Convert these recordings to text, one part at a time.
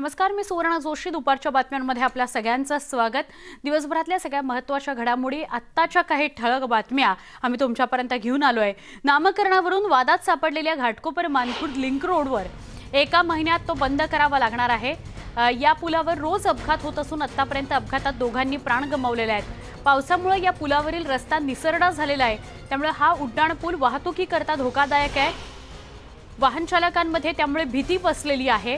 नमस्कार, मी सुवर्णा जोशी. दुपारच्या बातम्यांमध्ये आपल्या सगळ्यांचं स्वागत. दिवसभरातल्या सगळ्या महत्त्वाच्या घडामोडी, आत्ताच्या काही ठळक बातम्या आम्ही तुमच्यापर्यंत घेऊन आलोय. नामकरणावरून वादात सापडलेल्या घाटकोपर मानखुर्द लिंक रोडवर एका महिन्यात तो बंद करावा लागणार आहे. या पुलावर रोज अपघात होत असून आतापर्यंत अपघातात दोघांनी प्राण गमावलेले आहेत. पावसामुळे या पुलावरील रस्ता निसरडा झालेला आहे, त्यामुळे हा उड्डाण पूल वाहतुकीकरता धोकादायक आहे. वाहन चालकांमध्ये त्यामुळे भीती पसरलेली आहे.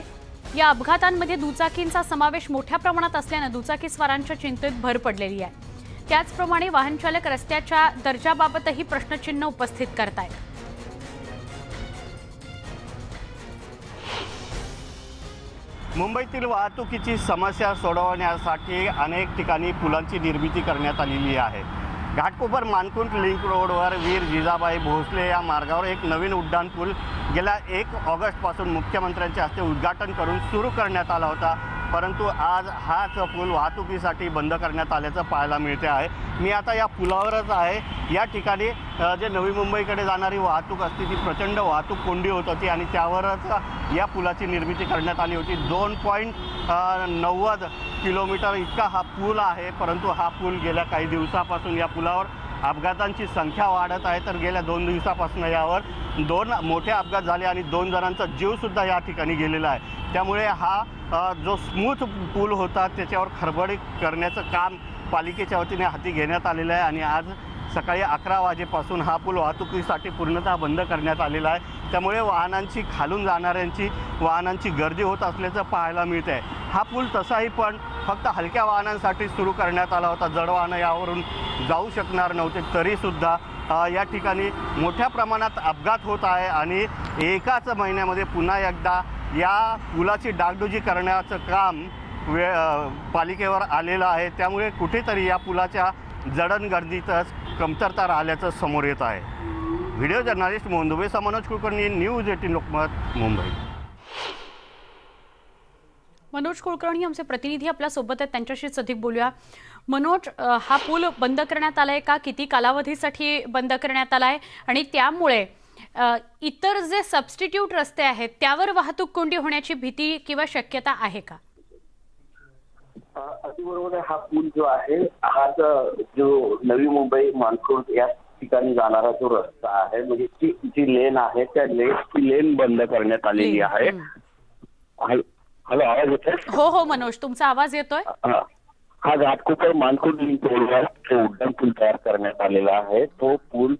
या अपघातांमध्ये दुचाकींचा समावेश मोठ्या प्रमाणात असल्याने दुचाकीस्वारांच्या चिंतेत भर पडलेली आहे. त्याचप्रमाणे वाहन चालक रस्त्याच्या दर्जाबाबतही प्रश्नचिन्ह उपस्थित करतायत. मुंबईतील वाहतुकीची समस्या सोडवण्यासाठी अनेक ठिकाणी पुलांची निर्मिती करण्यात आलेली आहे. घाटकोपर मानखुर्द लिंक रोडवर वीर जिजाबाई भोसले या मार्गावर एक नवीन उड्डाण पूल गेल्या 1 ऑगस्टपासून मुख्यमंत्र्यांच्या हस्ते उद्घाटन करून सुरू करण्यात आला होता, परंतु आज हाच पूल वाहतुकीसाठी बंद करण्यात आल्याचं पाहायला मिळते आहे. मी आता या पुलावरच आहे. या ठिकाणी जे नवी मुंबईकडे जाणारी वाहतूक असते ती प्रचंड वाहतूक कोंडी होत होती आणि त्यावरच या पुलाची निर्मिती करण्यात आली होती. 2.90 किलोमीटर इतका हा पूल आहे, परंतु हा पूल गेल्या काही दिवसापासून या पुलावर अपघातांची संख्या वाढत आहे. तर गेल्या 2 दिवसापासून यावर 2 मोठे अपघात झाले आणि 2 जणांचा जीवसुद्धा या ठिकाणी गेलेला आहे. त्यामुळे हा जो स्मूथ पूल होता त्याच्यावर खरबडी करण्याचं काम पालिकेच्या वतीने हाती घेण्यात आलेलं आहे आणि आज सकाळी 11 वाजेपासून हा पूल वाहतुकीसाठी पूर्णतः बंद करण्यात आलेला आहे. त्यामुळे वाहनांची खालून जाणाऱ्यांची वाहनांची गर्दी होत असल्याचं पाहायला मिळते आहे. हा पूल तसाही पण फक्त हलक्या वाहनांसाठी सुरू करण्यात आला होता. जड वाहनं यावरून जाऊ शकणार नव्हते. तरीसुद्धा या ठिकाणी मोठ्या प्रमाणात अपघात होत आहे आणि एकाच महिन्यामध्ये पुन्हा एकदा या पुलाची डागडुजी करण्याचं काम पालिकेवर आलेलं आहे. त्यामुळे कुठेतरी या पुलाच्या जडणघडणीतच कमतरता राहिल्याचं समोर येत आहे. Video journalist Mohan Dubey, Manoj Kulkarni, news 18 Lokmat, Mumbai. Manoj Kulkarni आमचे प्रतिनिधी आपल्या सोबत आहेत, त्यांच्याशीच अधिक बोलूया. मनोज, हा पूल बंद करण्यात आलाय का? किती कालावधीसाठी बंद करण्यात आलाय आणि त्यामुळे इतर जे सबस्टिट्यूट रस्ते आहेत त्यावर वाहतूक कोंडी होण्याची भीती किंवा शक्यता आहे का? अगदी बरोबर आहे. हा पूल जो आहे, हा जो नवी मुंबई मानखुर्द या ठिकाणी जाणारा जो रस्ता आहे, म्हणजे जी लेन आहे त्या लेन बंद करण्यात आलेली आहे. हॅलो, आवाज येतोय? हो मनोज, तुमचा आवाज येतोय. हा घाटकोपर मानखुर्द लिंक रोडवर जो उड्डाण पूल तयार करण्यात आलेला आहे, तो पूल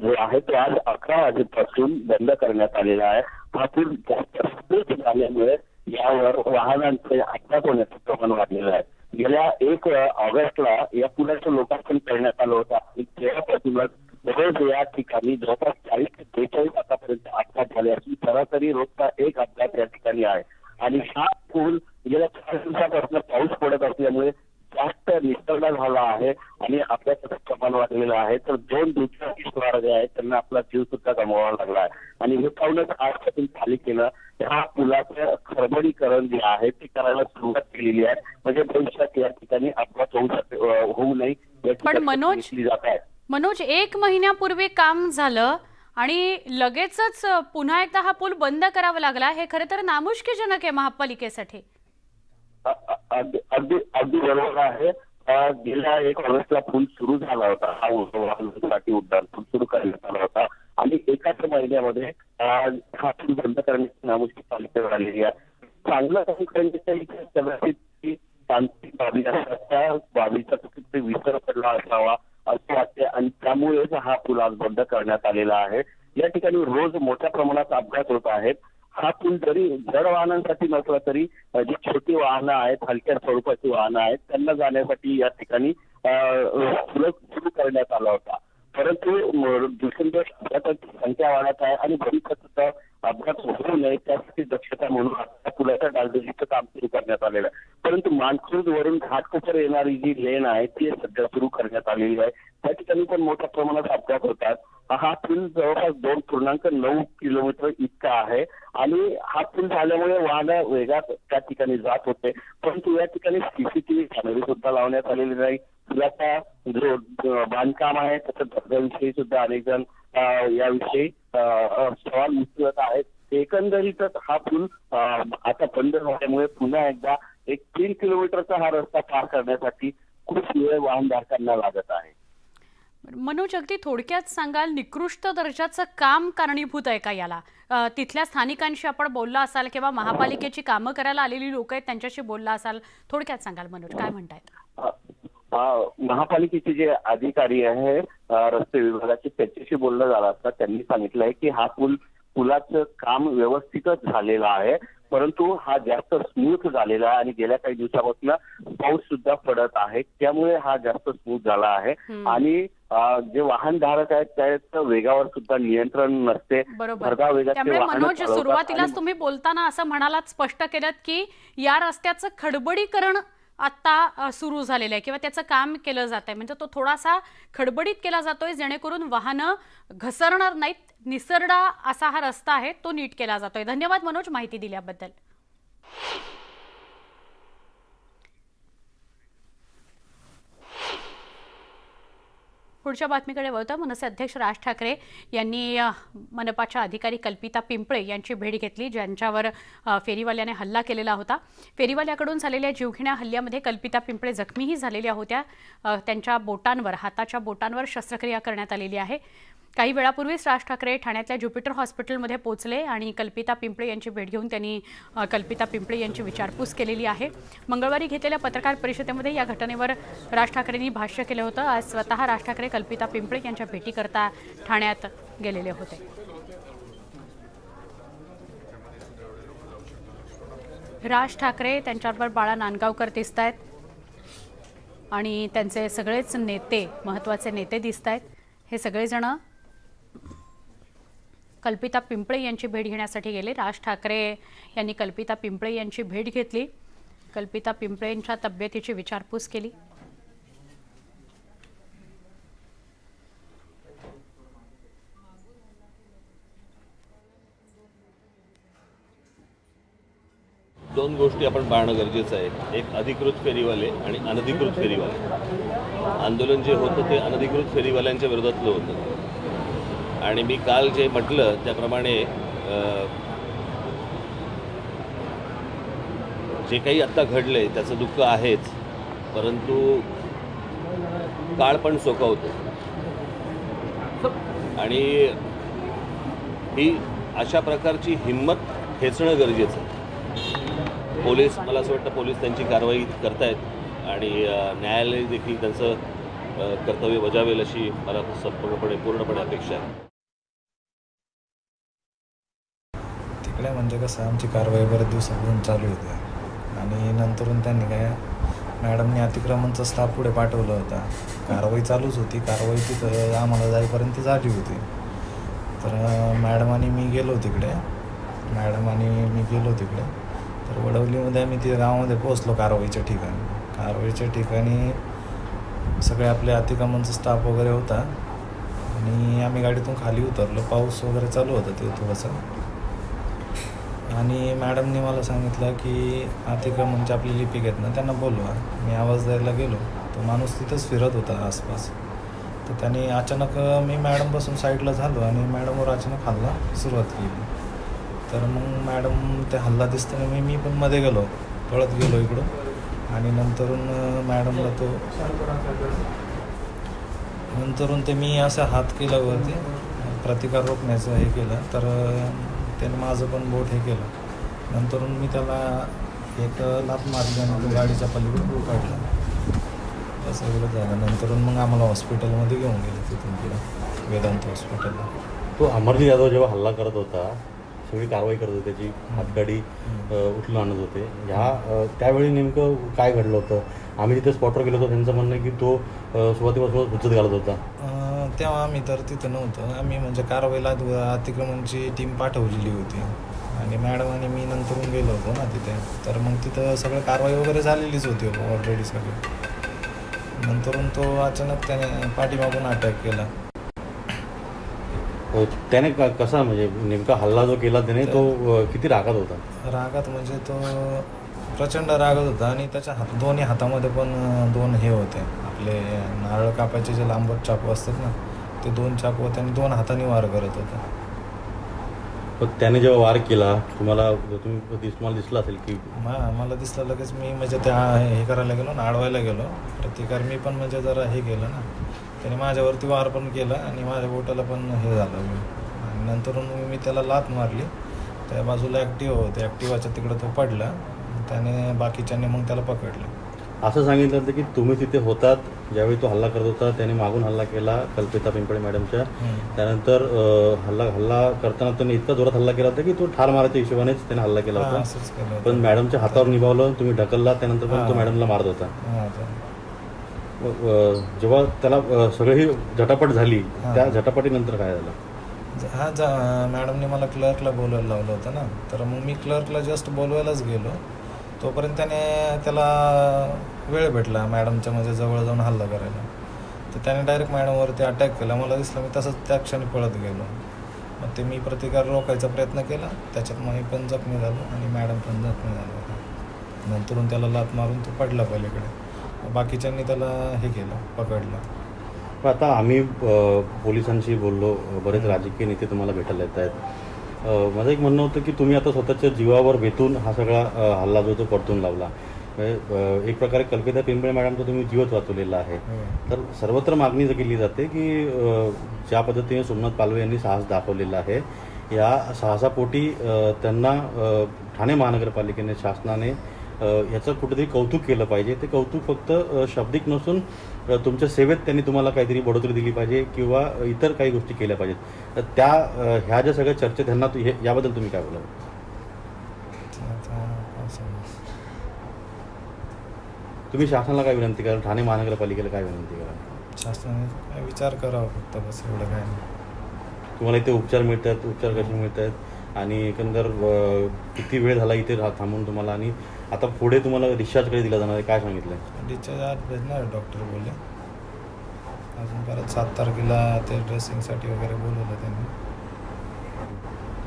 जो आहे तो आज 11 वाजेपासून बंद करण्यात आलेला आहे. हा पूल जास्त झाल्यामुळे यावर वाहनांचे अपघात होण्याचं प्रमाण वाढलेलं आहे. गेल्या 1 ऑगस्टला या पुलाचं लोकार्पण करण्यात आलं होतं आणि तेव्हापासूनच रोज या ठिकाणी जवळपास 40 ते 43 आतापर्यंत अपघात झाले असून सरासरी रोजचा 1 अपघात या ठिकाणी आहे. आणि हा पूल गेल्या 4 दिवसापासून पाऊस पडत असल्यामुळे जास्त निसरडा झाला आहे आणि अपघाताचं प्रमाण वाढलेलं आहे. तर 2 दुचाकीस्वार जे आहेत त्यांना आपला जीव सुद्धा गमवावा लागला आहे आणि हे पाहूनच आजपासून पालिकेनं ह्या पुलाचं खरबडीकरण जे आहे ते करायला सुरुवात केलेली आहे. म्हणजे भविष्यात या ठिकाणी अपघात होऊ नये. पण मनोज, 1 महिन्यापूर्वी काम झालं आणि लगेचच पुन्हा एकदा हा पूल बंद करावा लागला. हे खरं तर नामुष्कीजनक आहे महापालिकेसाठी. अगदी बरोबर आहे. गेल्या 1 ऑगस्टला पूल सुरू झाला होता. हा वाहनांसाठी उड्डाण पूल सुरू करण्यात आला होता आणि एकाच महिन्यामध्ये हा पूल बंद करण्याची नामुष्की पालिकेवर आलेली आहे. चांगलं काही करण्याच्या तांत्रिक बाबी असतात, त्या बाबीचा कुठे विसर पडला असावा असं वाटते आणि त्यामुळेच हा पूल आज बंद करण्यात आलेला आहे. या ठिकाणी रोज मोठ्या प्रमाणात अपघात होत आहेत. हा पूल जरी जड वाहनांसाठी नसला तरी जी छोटी वाहनं आहेत, हलक्या स्वरूपाची वाहनं आहेत, त्यांना जाण्यासाठी या ठिकाणी सुरू करण्यात आला होता. परंतु दिवसेंदिवस अपघाताची संख्या वाढत आहे आणि भविष्यात सुद्धा अपघात होऊ नये त्यासाठी दक्षता म्हणून पुलाच्या डागडुजीचं काम सुरू करण्यात आलेलं आहे. परंतु मानखुर्द वरून घाटकोपर येणारी जी लेन आहे ती सध्या सुरू करण्यात आलेली आहे. त्या ठिकाणी पण मोठ्या प्रमाणात अपघात होतात. हा पूल जवळपास 2.9 किलोमीटर इतका आहे आणि हा पूल झाल्यामुळे वाहनं वेगात त्या ठिकाणी जात होते. परंतु या ठिकाणी सीसीटीव्ही कॅमेरे सुद्धा लावण्यात आलेले नाही. पुलाचा जो बांधकाम आहे त्याच्या दर्जाविषयी सुद्धा अनेक जण याविषयी सवाल विचारत आहेत. एकंदरीतच हा पूल आता बंद झाल्यामुळे पुन्हा एकदा एक 3 किलोमीटरचा हा रस्ता पार करण्यासाठी खूप वेळ वाहनधारकांना लागत आहे. मनोज, अगदी थोडक्यात सांगाल, निकृष्ट दर्जाचं काम कारणीभूत आहे का याला? तिथल्या स्थानिकांशी आपण बोलला असाल किंवा महापालिकेची कामं करायला आलेली लोक आहेत त्यांच्याशी बोलला असाल, थोडक्यात सांगाल मनोज, काय म्हणतायत? महापालिकेचे जे अधिकारी आहे रस्ते विभागाचे, त्याच्याशी बोलणं झालं असता त्यांनी सांगितलंय की हा पुलाचं काम व्यवस्थितच झालेलं आहे, परंतु हा जास्त स्मूथ झालेला आहे आणि गेल्या काही दिवसापासून पाऊस सुद्धा पडत आहे, त्यामुळे हा जास्त स्मूथ झाला आहे. आणि जे वाहनधारक आहेत त्याच्या वेगावर सुद्धा नियंत्रण नसते. त्यामुळे मनोज, सुरुवातीलाच तुम्ही बोलताना असं म्हणालात, स्पष्ट केलं की या रस्त्याचं खडबडीकरण आता सुरू झालेलं आहे किंवा त्याचं काम केलं जात आहे, म्हणजे तो थोडासा खडबडीत केला जातोय जेणेकरून वाहनं घसरणार नाहीत. निसरडा असा हा रस्ता आहे, तो नीट केला जातोय. धन्यवाद मनोज, माहिती दिल्याबद्दल. पुढच्या बातमीकडे वळतो. मनसे अध्यक्ष राज ठाकरे यांनी मनपाच्या अधिकारी कल्पिता पिंपळे यांची भेट घेतली, ज्यांच्यावर फेरीवाल्याने हल्ला केलेला होता. फेरीवाल्याकडून झालेल्या जीवघेण्या हल्ल्यामध्ये कल्पिता पिंपळे जखमीही झालेल्या होत्या. त्यांच्या बोटांवर, हाताच्या बोटांवर शस्त्रक्रिया करण्यात आलेली आहे. काही वेळापूर्वीच राज ठाकरे ठाण्यातल्या ज्युपिटर हॉस्पिटलमध्ये पोहोचले आणि कल्पिता पिंपळे यांची भेट घेऊन त्यांनी कल्पिता पिंपळे यांची विचारपूस केलेली आहे. मंगळवारी घेतलेल्या पत्रकार परिषदेमध्ये या घटनेवर राज ठाकरेंनी भाष्य केलं होतं. आज स्वतः राज ठाकरे कल्पिता पिंपळे यांच्या भेटीकरता ठाण्यात गेलेले होते. राज ठाकरे, त्यांच्याबरोबर बाळा नांदगावकर दिसत आहेत आणि त्यांचे सगळेच नेते, महत्त्वाचे नेते दिसत आहेत. हे सगळेजण कल्पिता पिंपळे यांची भेट घेण्यासाठी गेले. राज ठाकरे यांनी कल्पिता पिंपळे यांची भेट घेतली. कल्पिता पिंपळेंच्या तब्येतीची विचारपूस केली. दोन गोष्टी आपण पाहणं गरजेचं आहे. एक, अधिकृत फेरीवाले आणि अनधिकृत फेरीवाले. आंदोलन जे होतं ते अनधिकृत फेरीवाल्यांच्या विरोधातलं होतं आणि मी काल जे म्हटलं त्याप्रमाणे जे काही आत्ता घडलंय त्याचं दुःख आहेच, परंतु काळ पण सोकावतो आणि ही अशा प्रकारची हिंमत ठेचणं गरजेचं आहे. पोलीस, मला असं वाटतं पोलीस त्यांची कारवाई करतायत आणि न्यायालय देखील त्यांचं कर्तव्य बजावेल अशी मला पूर्णपणे अपेक्षा आहे. तिकडे म्हणजे कसं आमची कारवाई बरेच दिवसापासून चालू होती आणि नंतरून त्यांनी काय मॅडमने अतिक्रमणचा स्टाफ पुढे पाठवलं होता. कारवाई चालूच होती. कारवाई तिथं आम्हाला जाईपर्यंत झाली होती. तर मॅडम आणि मी गेलो तिकडे. तर वडवलीमध्ये आम्ही ते गावामध्ये पोहोचलो कारवाईच्या ठिकाणी. कारवाईच्या ठिकाणी सगळे आपले अतिक्रमणचा स्टाफ वगैरे होता आणि आम्ही गाडीतून खाली उतरलो. पाऊस वगैरे चालू होता ते थोडंसं आणि मॅडमने मला सांगितलं की अतिक्रमणचे आपले लिपिक आहेत ना त्यांना बोलवा. मी आवाज द्यायला गेलो. तो माणूस तिथंच फिरत होता आसपास. तर त्याने अचानक मी मॅडमपासून साईडला झालो आणि मॅडमवर अचानक हल्ला सुरुवात केली. तर मग मॅडम ते हल्ला दिसताना मी पण मध्ये गेलो, पळत गेलो इकडून आणि नंतरून ते मी असा हात केला वरती प्रतिकार रोखण्याचं हे केलं. तर त्याने माझं पण बोट हे केलं. नंतरून मी त्याला एक लाथ मारली आणि तो गाडीच्या पलीकडून काढला. असं एवढं झालं. नंतरून मग आम्हाला हॉस्पिटलमध्ये घेऊन गेलं, तिथून पुढं वेदांत हॉस्पिटलला. तो अमरजी यादव जेव्हा हल्ला करत होता, सगळी कारवाई करत होती, त्याची हातगाडी उचलून आणत होते, त्यावेळी नेमकं काय घडलं होतं? आम्ही तिथे स्पॉटवर गेलो होतो. त्यांचं म्हणणं की तो सुरुवातीपासूनच हुज्जत घालत होता. तेव्हा आम्ही तर तिथं नव्हतो. आम्ही म्हणजे कारवाईला अतिक्रमणची टीम पाठवलेली होती आणि मॅडम आणि मी नंतरून गेलो होतो ना तिथे. तर मग तिथं सगळं कारवाई वगैरे झालेलीच होती ऑलरेडी सगळी. नंतरून तो अचानक त्याने पाठीमागून अटॅक केला. त्याने कसा म्हणजे नेमका हल्ला जो केला त्याने, तो किती रागात होता? रागात म्हणजे तो प्रचंड रागत होता आणि त्याच्या दोन्ही हातामध्ये पण दोन हे होते आपले नारळ कापायचे जे लांबट चाकू असतात ना, ते 2 चाकू त्याने 2 हातांनी वार करत होता. पण त्याने जेव्हा वार केला तुम्हाला दिसलं असेल की मला दिसलं लगेच. मी म्हणजे त्या हे करायला गेलो ना, अडवायला गेलो प्रतिकार. मी पण म्हणजे जरा हे केलं ना, त्याने माझ्यावरती वार पण केला आणि माझ्या बोटाला पण हे झालं. आणि नंतरून मी त्याला लाथ मारली. त्या बाजूला ॲक्टिवा होते, ॲक्टिवाच्या तिकडं तो पडला. त्याने बाकीच्यांनी मग त्याला पकडलं. असं सांगितलं होतं की तुम्ही तिथे होतात ज्यावेळी तो हल्ला करत होता, त्याने मागून हल्ला केला कल्पिता पिंपळे मॅडमच्या. त्यानंतर हल्ला करताना त्याने इतका जोरात हल्ला केला होता की तो ठार मारायच्या हिशोबानेच त्याने हल्ला केला होता. असंच केलं पण मॅडमच्या हातावर निभावलं, तुम्ही ढकलला, त्यानंतर पण तो मॅडमला मारत होता. जेव्हा त्याला सगळी झटापट झाली, त्या झटापटीनंतर काय झालं? मॅडमने मला क्लर्कला बोलवायला लावलं होतं ना, तर मग मी क्लर्कला जस्ट बोलवायलाच गेलो. तोपर्यंत त्याला वेळ भेटला मॅडमच्या म्हणजे जवळ जाऊन हल्ला करायला. तर त्याने डायरेक्ट मॅडमवरती अटॅक केला. मला दिसलं, मी तसंच त्या क्षणी पळत गेलो. मग ते मी प्रतिकार रोखायचा प्रयत्न केला. त्याच्यात मी पण जखमी झालो आणि मॅडम पण जखमी झालो होता. नंतरून त्याला लाथ मारून तो पडला पलीकडे. बाकीच्यांनी त्याला हे केलं, पकडलं. आता आम्ही पोलिसांशी बोललो, बरेच राजकीय नेते तुम्हाला भेटायला येत आहेत. माझं एक म्हणणं होतं की तुम्ही आता स्वतःच्या जीवावर बेतून हा सगळा हल्ला जो तो परतून लावला. एक प्रकारे कल्पिता पिंपळे मॅडमचा तुम्ही जीवच वाचवलेला आहे. तर सर्वत्र मागणी केली जाते की ज्या पद्धतीने सोमनाथ पालवे यांनी साहस दाखवलेलं आहे, या साहसापोटी त्यांना ठाणे महानगरपालिकेने, शासनाने याचं कुठेतरी कौतुक केलं पाहिजे. ते कौतुक फक्त शाब्दिक नसून तुमच्या सेवेत त्यांनी तुम्हाला काहीतरी बढोतरी दिली पाहिजे किंवा इतर काही गोष्टी केल्या पाहिजेत. तर त्या ह्या ज्या सगळ्या चर्चेत त्यांना याबद्दल तुम्ही काय बोलाल? तुम्ही शासनाला काय विनंती कराल? ठाणे महानगरपालिकेला काय विनंती कराल? शासनाने विचार करावा फक्त, बस एवढं काय नाही. तुम्हाला इथे उपचार मिळत आहेत, उपचार कसे मिळत आहेत आणि एकंदर किती वेळ झाला इथे थांबून तुम्हाला, आणि आता पुढे तुम्हाला डिस्चार्ज कधी दिला जाणार आहे, काय सांगितलं? डिस्चार्ज आज भेटणार डॉक्टर बोलले. अजून परत 7 तारखेला ते ड्रेसिंगसाठी वगैरे बोलवलं त्यांनी.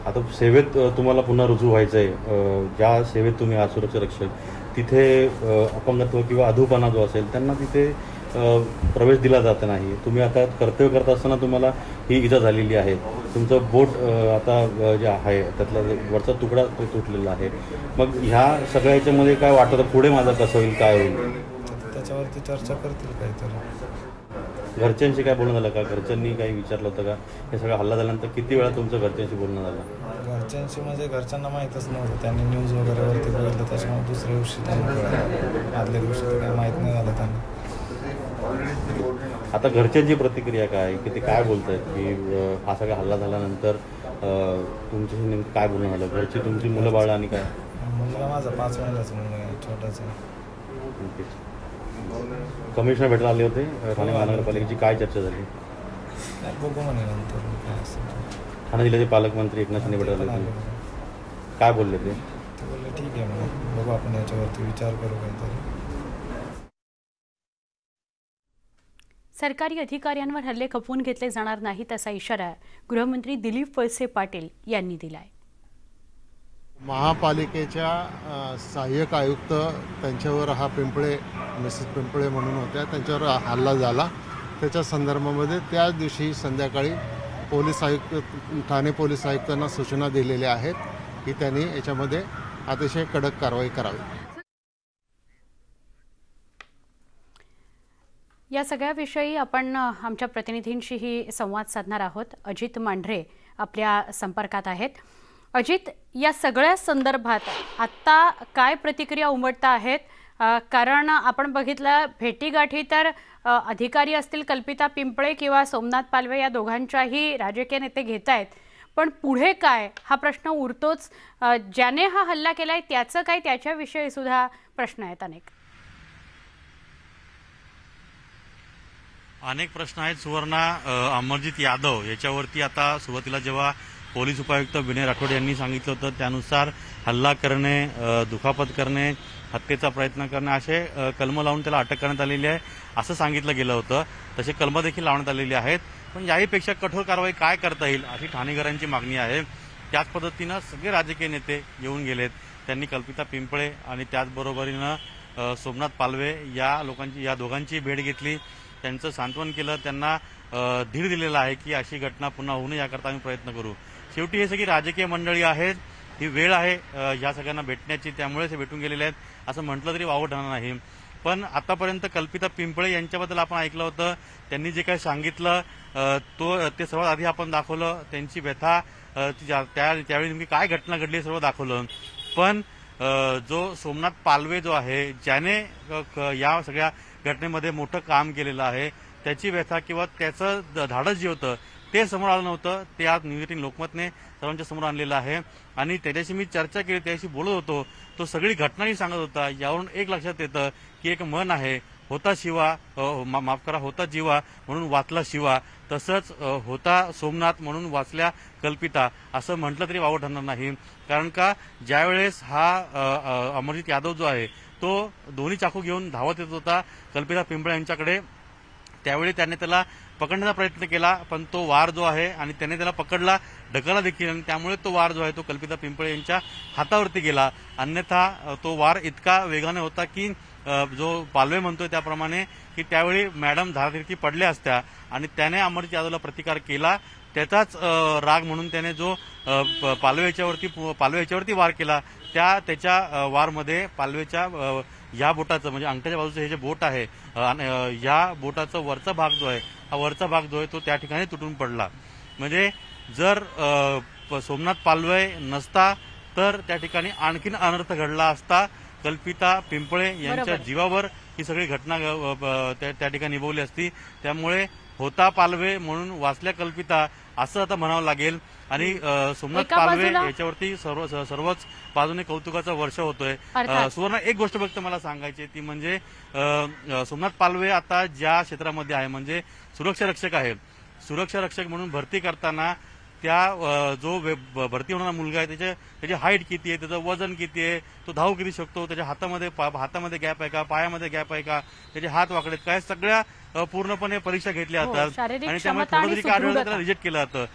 आता सेवेत तुम्हाला पुन्हा रुजू व्हायचं आहे. ज्या सेवेत तुम्ही आहात सुरक्षा रक्षक, तिथे अपंगत्व किंवा अधूपणा जो असेल त्यांना तिथे प्रवेश दिला जात नाही. तुम्ही आता कर्तव्य करत असताना तुम्हाला ही इजा झालेली आहे. तुमचं बोट आता जे आहे त्यातला वरचा तुकडा तो तुटलेला आहे. मग ह्या सगळ्या ह्याच्यामध्ये काय वाटतं पुढे माझं कसं होईल, काय होईल? त्याच्यावरती चर्चा करतील काहीतरी. घरच्यांशी काय बोलणं झालं का? घरच्यांनी काही विचारलं होतं का? हे सगळं हल्ला झाल्यानंतर किती वेळा तुमचं घरच्यांशी बोलणं झालं? घरच्यांशी म्हणजे घरच्यांना माहीतच नव्हतं. त्यांनी न्यूज वगैरे वरती बघितलं, त्याच्यामुळे दुसऱ्या दिवशी त्यांना कळलं. आदल्या दिवशी तर काही माहीत नाही झालं त्यांना. आता घरच्यांची प्रतिक्रिया काय, की ते काय बोलत आहेत की हा सगळा हल्ला झाल्यानंतर तुमच्याशी नेमकं काय बोलणं झालं? घरची तुमची मुलं बाळ आणि काय? मुलगा माझा 5 महिन्याचा मुलगा आहे, छोटाच आहे. कमिशनर भेटायला आले होते ठाणे महानगरपालिकेची, काय चर्चा झाली? बघू म्हणे नंतर काय असेल. ठाणे जिल्ह्याचे पालकमंत्री एकनाथ शिंदे भेटायला आले होते, काय बोलले ते? बोलले ठीक आहे म्हणे, बघू आपण याच्यावरती विचार करू काहीतरी. सरकारी अधिकाऱ्यांवर हल्ले खपवून घेतले जाणार नाहीत असा इशारा गृहमंत्री दिलीप वळसे पाटील यांनी दिलाय. महापालिकेच्या सहाय्यक आयुक्त त्यांच्यावर हा मिसेस पिंपळे म्हणून होत्या, त्यांच्यावर हल्ला झाला. त्याच्या संदर्भामध्ये त्याच दिवशी संध्याकाळी ठाणे पोलीस आयुक्तांना सूचना दिलेल्या आहेत की त्यांनी याच्यामध्ये अतिशय कडक कारवाई करावी. या सगळ्याविषयी आपण आमच्या प्रतिनिधींशीही संवाद साधणार आहोत. अजित मांढरे आपल्या संपर्कात आहेत. अजित, या सगळ्या संदर्भात आत्ता काय प्रतिक्रिया उमटता आहेत? कारण आपण बघितलं भेटीगाठी तर अधिकारी असतील कल्पिता पिंपळे किंवा सोमनाथ पालवे या दोघांच्याही राजकीय नेते घेत आहेत, पण पुढे काय हा प्रश्न उरतोच. ज्याने हा हल्ला केलाय त्याचं काय, त्याच्याविषयी सुद्धा प्रश्न आहेत अनेक प्रश्न आहेत. सुवर्णा, अमरजित यादव याच्यावरती आता सुरुवातीला जेव्हा पोलीस उपायुक्त विनय राठोड यांनी सांगितलं होतं त्यानुसार हल्ला करणे, दुखापत करणे, हत्येचा प्रयत्न करणे असे कलम लावून त्याला अटक करण्यात आलेली आहे असं सांगितलं गेलं होतं. तसे कलम देखील लावण्यात आलेली आहेत. पण याहीपेक्षा कठोर कारवाई काय करता येईल अशी ठाणेकरांची मागणी आहे. त्याच पद्धतीनं सगळे राजकीय नेते येऊन गेलेत. त्यांनी कल्पिता पिंपळे आणि त्याचबरोबरीनं सोमनाथ पालवे या दोघांची भेट घेतली, त्यांचं सांत्वन केलं, त्यांना धीर दिलेला आहे की अशी घटना पुन्हा होऊ नये याकरता आम्ही प्रयत्न करू. शेवटी हे सगळी राजकीय मंडळी आहेत, ही वेळ आहे या सगळ्यांना भेटण्याची, त्यामुळेच हे भेटून गेलेले आहेत असं म्हटलं तरी वावग ठरणार नाही. पण आतापर्यंत कल्पिता पिंपळे यांच्याबद्दल आपण ऐकलं होतं, त्यांनी जे काही सांगितलं ते सर्वात आधी आपण दाखवलं, त्यांची व्यथा त्यावेळी नेमकी काय घटना घडली सर्व दाखवलं. पण जो सोमनाथ पालवे जो आहे, ज्याने या सगळ्या घटनेमध्ये मोठं काम केलेलं आहे, त्याची व्यथा किंवा त्याचं धाडस जे होतं ते समोर आलं नव्हतं. ते आज न्यूज 18 लोकमतने सर्वांच्या समोर आणलेलं आहे. आणि त्याच्याशी मी चर्चा केली, त्याच्याशी बोलत होतो, तो सगळी घटनाही सांगत होता. यावरून एक लक्षात येतं की एक मन आहे, होता शिवा माफ करा होता जीवा म्हणून वाचला शिवा, तसंच होता सोमनाथ म्हणून वाचल्या कल्पिता असं म्हटलं तरी वावग ठरणार नाही. कारण का ज्यावेळेस हा अमरजित यादव जो आहे तो दोन्ही चाकू घेऊन धावत येत होता कल्पिता पिंपळे यांच्याकडे, त्यावेळी त्याने त्याला पकडण्याचा प्रयत्न केला, पण तो वार जो आहे आणि त्याने त्याला पकडला, ढकलला देखील, आणि त्यामुळे तो वार जो आहे तो कल्पिता पिंपळे यांच्या हातावरती गेला. अन्यथा तो वार इतका वेगाने होता की जो पालवे म्हणतोय त्याप्रमाणे की त्यावेळी मॅडम धारातीर्थी पडल्या असत्या आणि त्याने अमरजित यादवला प्रतिकार केला. त्याचाच राग म्हणून त्याने जो पालवे याच्यावरती वार केला, त्याच्या वारमध्ये पालवेच्या या बोटाचं म्हणजे अंगठ्याच्या बाजूचं हे जे बोट आहे, या बोटाचा वरचा भाग जो आहे, हा वरचा भाग जो आहे तो त्या ठिकाणी तुटून पडला. म्हणजे जर सोमनाथ पालवे नसता तर त्या ठिकाणी आणखीन अनर्थ घडला असता. कल्पिता पिंपळे यांच्या जीवावर ही सगळी घटना त्या ठिकाणी निभवली असती. त्यामुळे होता पालवे म्हणून वाचल्या कल्पिता असं आता म्हणावं लागेल. आणि सोमनाथ पालवे याच्यावरती सर्वच बाजूने कौतुकाचा वर्ष होतोय. सुवर्ण, एक गोष्ट फक्त मला सांगायची ती म्हणजे सोमनाथ पालवे आता ज्या क्षेत्रामध्ये आहे म्हणजे सुरक्षा रक्षक आहे, सुरक्षा रक्षक म्हणून भरती करताना त्या जो भरती होणारा मुलगा आहे त्याची हाईट किती आहे, त्याचं वजन किती आहे, तो धाव किती शकतो, त्याच्या हातामध्ये गॅप आहे का, पायामध्ये गॅप आहे का, त्याचे हात वाकडेत काय, सगळ्या पूर्णपणे परीक्षा घेतल्या जातात. आणि त्यामुळे थोडं जरी काय आढळलं त्याला रिजेक्ट केलं जातं.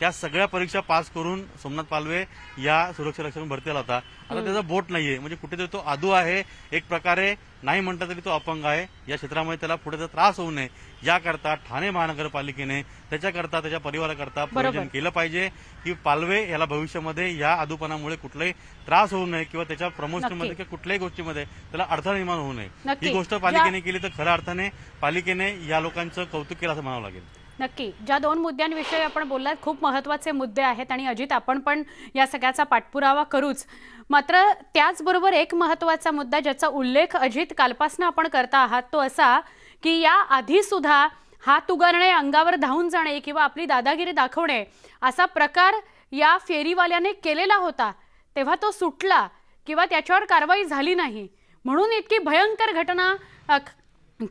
त्या सगळ्या परीक्षा पास करून सोमनाथ पालवे या सुरक्षा रक्षक भरतीला होता. आता त्याचा बोट नाहीये, म्हणजे कुठेतरी तो आदू आहे, एक प्रकारे नाही म्हणता तरी तो अपंग आहे. या क्षेत्रामध्ये त्याला पुढे त्रास होऊ नये याकरता ठाणे महानगरपालिकेने त्याच्याकरता त्याच्या परिवाराकरता प्रयोजन केलं पाहिजे की पालवे याला भविष्यामध्ये या आदूपणामुळे कुठलाही त्रास होऊ नये किंवा त्याच्या प्रमोशनमध्ये किंवा कुठल्याही गोष्टीमध्ये त्याला अडथळा निर्माण होऊ नये. ही गोष्ट पालिकेने केली तर खऱ्या अर्थाने पालिकेने या लोकांचं कौतुक केलं असं म्हणावं लागेल. नक्की. ज्या दोन मुद्द्यांविषयी आपण बोललात खूप महत्त्वाचे मुद्दे आहेत आणि अजित आपण पण या सगळ्याचा पाठपुरावा करूच. मात्र त्याचबरोबर एक महत्त्वाचा मुद्दा ज्याचा उल्लेख अजित कालपासून आपण करता आहात तो असा की या आधी सुद्धा हात उगारणे, अंगावर धावून जाणे किंवा आपली दादागिरी दाखवणे असा प्रकार या फेरीवाल्याने केलेला होता. तेव्हा तो सुटला किंवा त्याच्यावर कारवाई झाली नाही, म्हणून इतकी भयंकर घटना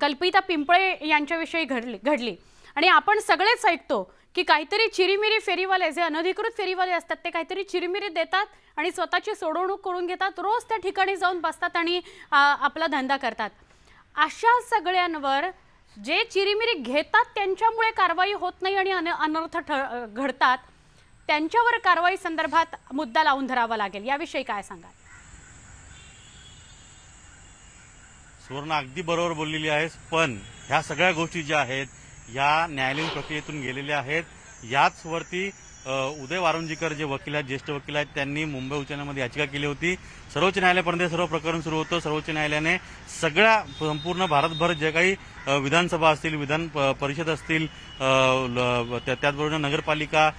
कल्पिता पिंपळे यांच्याविषयी घडली. आणि आपण सगळेच ऐकतो की काहीतरी चिरीमिरी फेरीवाले, जे अनधिकृत फेरीवाले असतात ते काहीतरी चिरीमिरी देतात आणि स्वतःची सोडवणूक करून घेतात, रोज त्या ठिकाणी जाऊन बसतात आणि आपला धंदा करतात. अशा सगळ्यांवर जे चिरीमिरी घेतात त्यांच्यामुळे कारवाई होत नाही आणि अनर्थ घडतात, त्यांच्यावर कारवाई संदर्भात मुद्दा लावून धरावा लागेल. याविषयी काय सांगाल? सुवर्ण, अगदी बरोबर बोललेली आहेस. पण ह्या सगळ्या गोष्टी ज्या आहेत या न्यायालयीन प्रक्रियेतून गेलेल्या आहेत. याच वरती उदय वारुंजीकर जे वकील आहेत, ज्येष्ठ वकील आहेत, त्यांनी मुंबई उच्च न्यायालयामध्ये याचिका केली होती. सर्वोच्च न्यायालयापर्यंत सर्व प्रकरण सुरू होतं. सर्वोच्च न्यायालयाने सगळ्या संपूर्ण भारतभर जे काही विधानसभा असतील, विधान परिषद असतील, त्याचबरोबर नगरपालिका,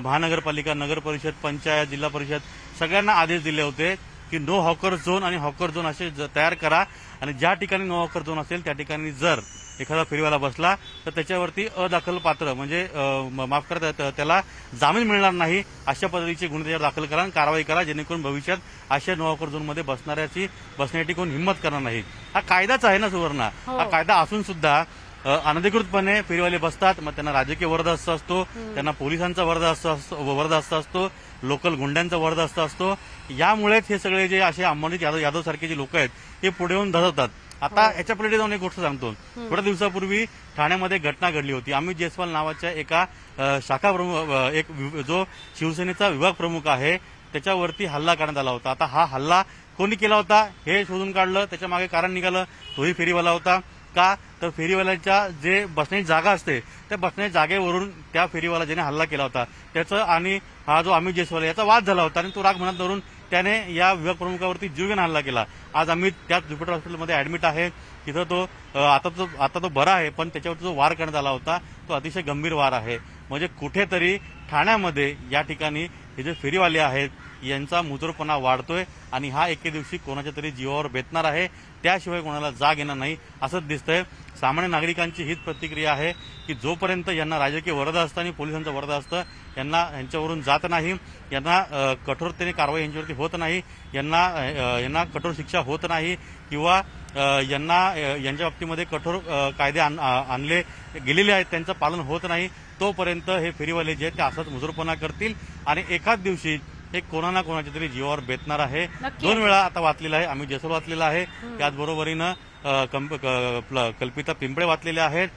महानगरपालिका, नगर परिषद, पंचायत, जिल्हा परिषद सगळ्यांना आदेश दिले होते की नो हॉकर झोन आणि हॉकर झोन असे तयार करा. आणि ज्या ठिकाणी नो हॉकर झोन असेल त्या ठिकाणी जर एखादा फेरीवाला बसला तर त्याच्यावरती अदाखल पात्र म्हणजे माफ करा त्याला जामीन मिळणार नाही अशा पद्धतीचे गुन्हे त्याच्यावर दाखल करा आणि कारवाई करा, जेणेकरून भविष्यात अशा नो हॉकर झोनमध्ये बसण्याची कोण हिंमत करणार नाही. हा कायदाच आहे ना सुवर्णा. हा कायदा असून सुद्धा अनधिकृतपणे फेरीवाले बसतात. मग त्यांना राजकीय वरदहस्त असतो, त्यांना पोलिसांचा वरदहस्त असतो, लोकल गुंड्यांचा वरदहस्त असतो. यामुळेच हे सगळे जे असे अमरजित यादव सारखे जे लोक आहेत ते पुढे येऊन धरतात. आता याच्या पुढे जाऊन एक गोष्ट सांगतो. थोड्या दिवसापूर्वी ठाण्यामध्ये घटना घडली होती. अमित जयस्वाल नावाच्या एका शाखा प्रमुख, एक जो शिवसेनेचा विभाग प्रमुख आहे, त्याच्यावरती हल्ला करण्यात आला होता. आता हा हल्ला कोणी केला होता हे शोधून काढलं, त्याच्या मागे कारण निघालं, तोही फेरीवाला होता. का तर फेरीवाल्याच्या जे बसण्याची जागा असते त्या बसण्याच्या जागेवरून त्या फेरीवाला ज्याने हल्ला केला होता त्याचं आणि हा जो अमित जयस्वाल याचा वाद झाला होता आणि तो राग मनात धरून त्याने या विभाग प्रमुखावरती जीवघेणा हल्ला केला। आज अमित त्याच ज्युपिटर हॉस्पिटलमध्ये ऍडमिट आहे। तिथं तो आता तो बरा आहे, पण त्याच्यावरती जो वार करण्यात आला होता तो अतिशय गंभीर वार आहे। म्हणजे कुठेतरी ठाण्यामध्ये या ठिकाणी हे जे फेरीवाले आहेत यांचा मुजोरपणा वाढतोय आणि हा एके दिवशी कोणाच्या तरी जीवावर बेतणार आहे, त्याशिवाय कोणाला जाग येणार नाही असंच दिसतंय। सामान्य नागरिकांची हीच प्रतिक्रिया आहे की जोपर्यंत यांना राजकीय वरदा असतं आणि पोलिसांचं वरदा असतं यांच्यावरून जात नाही, यांना कठोरतेने कारवाई यांच्यावरती होत नाही, यांना कठोर शिक्षा होत नाही किंवा यांच्या बाबतीमध्ये कठोर कायदे आणले गेलेले आहेत त्यांचं पालन होत नाही, तोपर्यंत हे फेरीवाले जे आहेत ते असाच मुजोरपणा करतील आणि एकाच दिवशी हे कोणा ना कोणाच्या तरी जीवावर बेतणार आहे। 2 वेळा आता वाचलेला आहे, अमित जयस्वाल वाचलेला आहे, त्याचबरोबरीनं कल्पिता पिंपळे वाचलेल्या आहेत,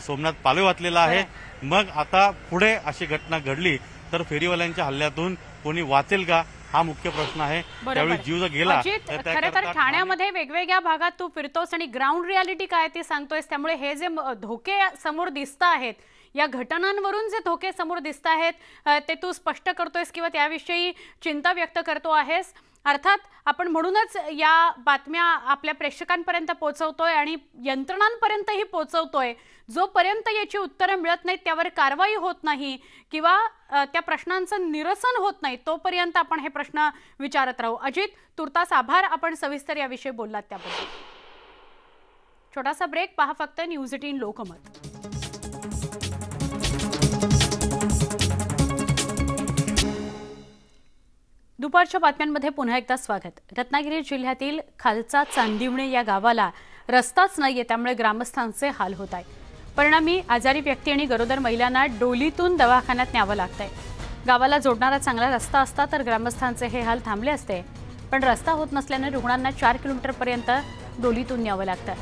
सोमनाथ पालवे वाचलेला आहे। मग आता पुढे अशी घटना घडली तर फेरीवाल्यांच्या हल्ल्यातून कोणी वाचेल का हा मुख्य प्रश्न आहे। त्यावेळी जीव जर गेला खरं तर ठाण्यामध्ये वेगवेगळ्या भागात तू फिरतोस आणि ग्राउंड रियालिटी काय ते सांगतोयस, त्यामुळे हे जे धोके समोर दिसत आहेत या घटनांवरून जे धोके समोर दिसत आहेत ते तू स्पष्ट करतोयस किंवा त्याविषयी चिंता व्यक्त करतो आहेस। अर्थात आपण म्हणूनच या बातम्या आपल्या प्रेक्षकांपर्यंत पोहोचवतोय आणि यंत्रणांपर्यंतही पोहोचवतोय। जोपर्यंत याची उत्तरं मिळत नाहीत, त्यावर कारवाई होत नाही किंवा त्या प्रश्नांचं निरसन होत नाही, तोपर्यंत आपण हे प्रश्न विचारत राहू। अजित, तुर्तास आभार, आपण सविस्तर याविषयी बोललात त्याबद्दल। छोटासा ब्रेक, पहा फक्त न्यूज 18 लोकमत। दुपारच्या बातम्यांमध्ये पुन्हा एकदा स्वागत। रत्नागिरी जिल्ह्यातील खालचा चांदिवणे या गावाला रस्ताच नाहीये, त्यामुळे ग्रामस्थांचे हाल होत आहेत। परिणामी आजारी व्यक्ती आणि गरोदर महिलांना डोलीतून दवाखान्यात न्यावं लागतंय। गावाला जोडणारा चांगला रस्ता असता तर ग्रामस्थांचे हे हाल थांबले असते, पण रस्ता होत नसल्याने रुग्णांना 4 किलोमीटरपर्यंत डोलीतून न्यावं लागतं।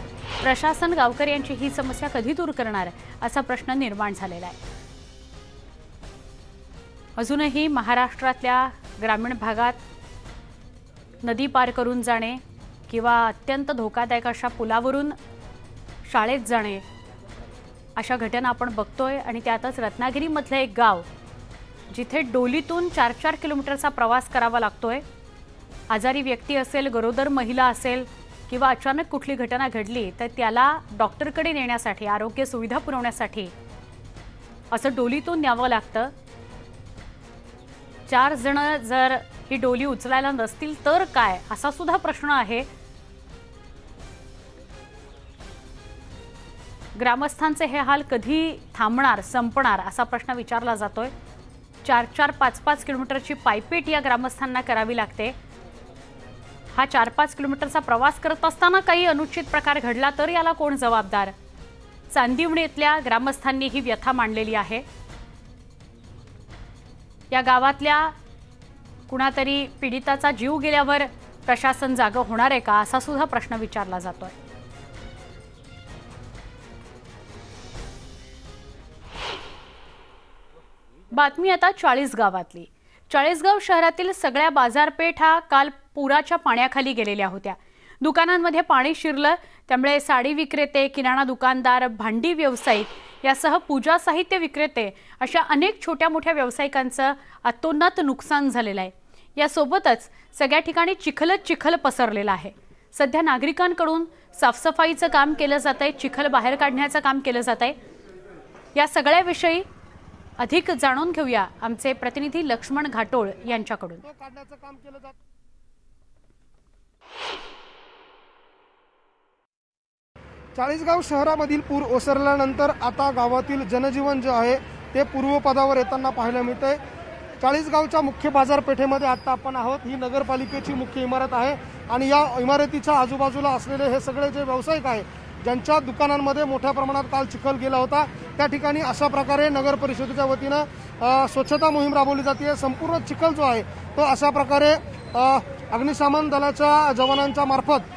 प्रशासन गावकऱ्यांची ही समस्या कधी दूर करणार असा प्रश्न निर्माण झालेला आहे। अजूनही महाराष्ट्रातल्या ग्रामीण भागात नदी पार करून जाणे किंवा अत्यंत धोकादायक अशा पुलावरून शाळेत जाणे अशा घटना आपण बघतोय आणि त्यातच रत्नागिरीमधलं एक गाव जिथे डोलीतून 4-4 किलोमीटरचा प्रवास करावा लागतोय। आजारी व्यक्ती असेल, गरोदर महिला असेल किंवा अचानक कुठली घटना घडली तर त्याला डॉक्टरकडे नेण्यासाठी, आरोग्य सुविधा पुरवण्यासाठी असं डोलीतून न्यावं लागतं। 4 जण जर ही डोली उचलायला नसतील तर काय, असा सुद्धा प्रश्न आहे। ग्रामस्थांचे हे हाल कधी थांबणार, संपणार असा प्रश्न विचारला जातोय। 4-4, 5-5 किलोमीटरची पायपीट या ग्रामस्थांना करावी लागते। हा 4-5 किलोमीटरचा प्रवास करत असताना काही अनुचित प्रकार घडला तर याला कोण जबाबदार? चांदिवणीतल्या ग्रामस्थांनी ही व्यथा मांडलेली आहे। या गावातल्या कुणातरी पीडिताचा जीव गेल्यावर प्रशासन जागं होणार आहे का असा सुद्धा प्रश्न विचारला जातोय। बातमी आता 40 गावातली। 40गाव शहरातील सगळ्या बाजारपेठा काल पुराच्या पाण्याखाली गेलेल्या होत्या। दुकानांमध्ये पाणी शिरलं, त्यामुळे साडी विक्रेते, किराणा दुकानदार, भांडी व्यावसायिक यासह पूजा साहित्य विक्रेते अशा अनेक छोट्या मोठ्या व्यावसायिकांचं अतोनात नुकसान झालेलं आहे। यासोबतच सगळ्या ठिकाणी चिखलच चिखल पसरलेला आहे। सध्या नागरिकांकडून साफसफाईचं काम केलं जातंय, चिखल बाहेर काढण्याचं काम केलं जातंय। या सगळ्याविषयी अधिक जाणून घेऊया आमचे प्रतिनिधी लक्ष्मण घाटोळ यांच्याकडून। चाळीसगाव शहरामधील पूर ओसरल्यानंतर आता गावातील जनजीवन जे आहे ते पूर्वपदावर येताना पाहायला मिळतंय। चाळीसगावच्या मुख्य बाजारपेठेमध्ये आता आपण आहोत। ही नगरपालिकेची मुख्य इमारत आहे आणि या इमारतीच्या आजूबाजूला असलेले हे सगळे जे व्यावसायिक आहे ज्यांच्या दुकानांमध्ये मोठ्या प्रमाणात काल चिखल गेला होता, त्या ठिकाणी अशा प्रकारे नगर परिषदेच्या वतीनं स्वच्छता मोहीम राबवली जाते। संपूर्ण चिखल जो आहे तो अशा प्रकारे अग्निशमन दलाच्या जवानांच्या मार्फत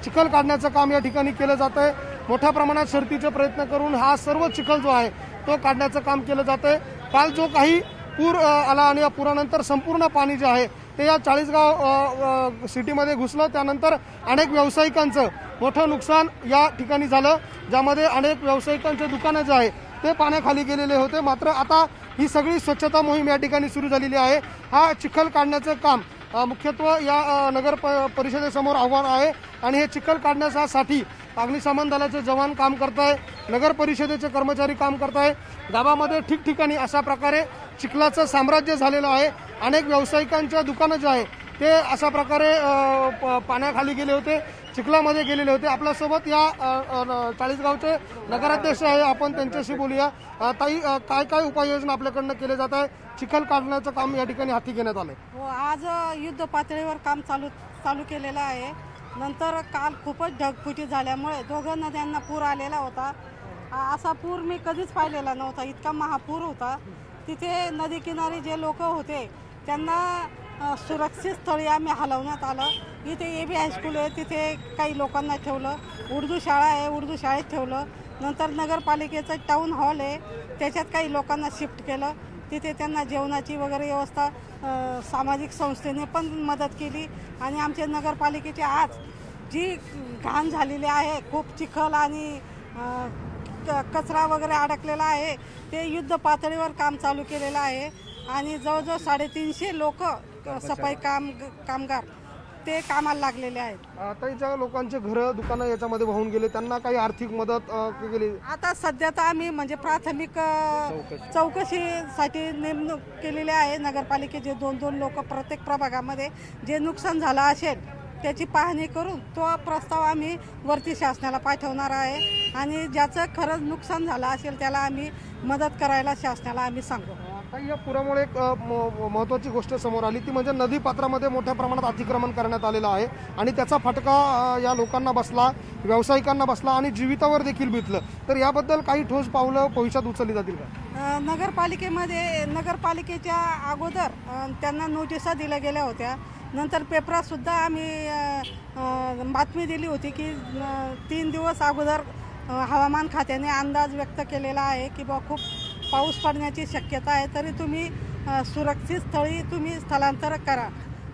चिखल काढण्याचं काम या ठिकाणी केलं जात आहे। मोठ्या प्रमाणात शर्थीचे प्रयत्न करून हा सर्व चिखल जो आहे तो काढण्याचं काम केलं जात आहे। काल जो काही पूर आला आणि या पुरानंतर संपूर्ण पाणी जे आहे ते या चाळीसगाव सिटीमध्ये घुसलं। त्यानंतर अनेक व्यावसायिकांचं मोठं नुकसान या ठिकाणी झालं, ज्यामध्ये अनेक व्यावसायिकांचे दुकानं जे आहे ते पाण्याखाली गेलेले होते। मात्र आता ही सगळी स्वच्छता मोहीम या ठिकाणी सुरू झालेली आहे। हा चिखल काढण्याचं काम मुख्यत्वे या नगर परिषदेसमोर आव्हान आहे आणि हे चिखल काढण्यासाठी अग्निशमन दलाचे जवान काम करताय, नगर परिषदेचे कर्मचारी काम करताय। गावामध्ये ठिकठिकाणी अशा प्रकारे चिखलाचं साम्राज्य झालेलं आहे। अनेक व्यावसायिकांच्या दुकानं जे आहे ते अशा प्रकारे पाण्याखाली गेले होते, चिखलामध्ये गेलेले होते। आपल्यासोबत या चाळीसगावचे नगराध्यक्ष आहे, आपण त्यांच्याशी बोलूया। ताई, काय काय उपाययोजना आपल्याकडनं केले जात आहे? चिखल काढण्याचं काम या ठिकाणी हाती घेण्यात आलंय। हो, आज युद्ध पातळीवर काम चालू केलेलं आहे। नंतर काल खूपच ढगफुटी झाल्यामुळे दोघं नद्यांना पूर आलेला होता। असा पूर मी कधीच पाहिलेला नव्हता, इतका महापूर होता। तिथे नदी किनारी जे लोक होते त्यांना सुरक्षित स्थळी आम्ही हलवण्यात आलं। इथे AB हायस्कूल आहे, तिथे काही लोकांना ठेवलं। उर्दू शाळा आहे, उर्दू शाळेत ठेवलं। नंतर नगरपालिकेचं टाऊन हॉल आहे, त्याच्यात काही लोकांना शिफ्ट केलं। तिथे त्यांना जेवणाची वगैरे व्यवस्था सामाजिक संस्थेने पण मदत केली। आणि आमच्या नगरपालिकेची आज जी घाण झालेली आहे, खूप चिखल आणि कचरा वगैरे अडकलेला आहे, ते युद्ध पातळीवर काम चालू केलेलं आहे। आणि जवळजवळ 350 लोक सफाई कामगार ते कामाला लागलेले आहेत। आता ज्या लोकांचे घरं दुकानं याच्यामध्ये वाहून गेले त्यांना काही आर्थिक मदत केली? आता सध्या तर आम्ही म्हणजे प्राथमिक चौकशीसाठी नेमणूक केलेली आहे। नगरपालिकेचे 2-2 लोक प्रत्येक प्रभागामध्ये जे नुकसान झालं असेल त्याची पाहणी करून तो प्रस्ताव आम्ही वरती शासनाला पाठवणार आहे। आणि ज्याचं खरंच नुकसान झालं असेल त्याला आम्ही मदत करायला शासनाला आम्ही सांगू। या पुरामुळे एक महत्त्वाची गोष्ट समोर आली, ती म्हणजे नदी पात्रामध्ये मोठ्या प्रमाणात अतिक्रमण करण्यात आलेलं आहे आणि त्याचा फटका या लोकांना बसला, व्यावसायिकांना बसला आणि जीवितावर देखील बेतलं। तर याबद्दल काही ठोस पावलं भविष्यात उचलली जातील का? नगरपालिकेच्या अगोदर त्यांना नोटिसा दिल्या गेल्या होत्या। नंतर पेपरात सुद्धा आम्ही बातमी दिली होती की 3 दिवस अगोदर हवामान खात्याने अंदाज व्यक्त केलेला आहे की बा खूप पाऊस पडण्याची शक्यता आहे, तरी तुम्ही सुरक्षित स्थळी तुम्ही स्थलांतर करा।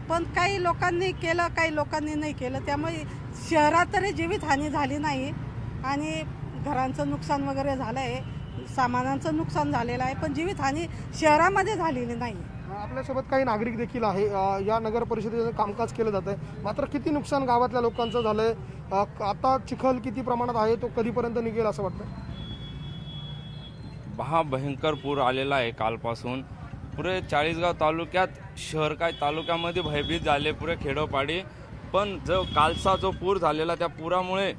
पण काही लोकांनी केलं, काही लोकांनी नाही केलं। त्यामुळे शहरात तरी जीवितहानी झाली नाही आणि घरांचं नुकसान वगैरे झालं आहे, सामानांचं नुकसान झालेलं आहे, पण जीवितहानी शहरामध्ये झालेली नाही। आपल्यासोबत काही नागरिक देखील आहे। या नगर परिषदेचं कामकाज केलं जात आहे, मात्र किती नुकसान गावातल्या लोकांचं झालंय? आता चिखल किती प्रमाणात आहे, तो कधीपर्यंत निघेल असं वाटतं? हा भयंकर पूर आलेला आहे कालपासून। पुरे चाळीसगाव तालुक्यात, शहर काय तालुक्यामध्ये भयभीत झाले पुरे खेडोपाडी। पण जो कालचा जो पूर झालेला त्या पुरामुळे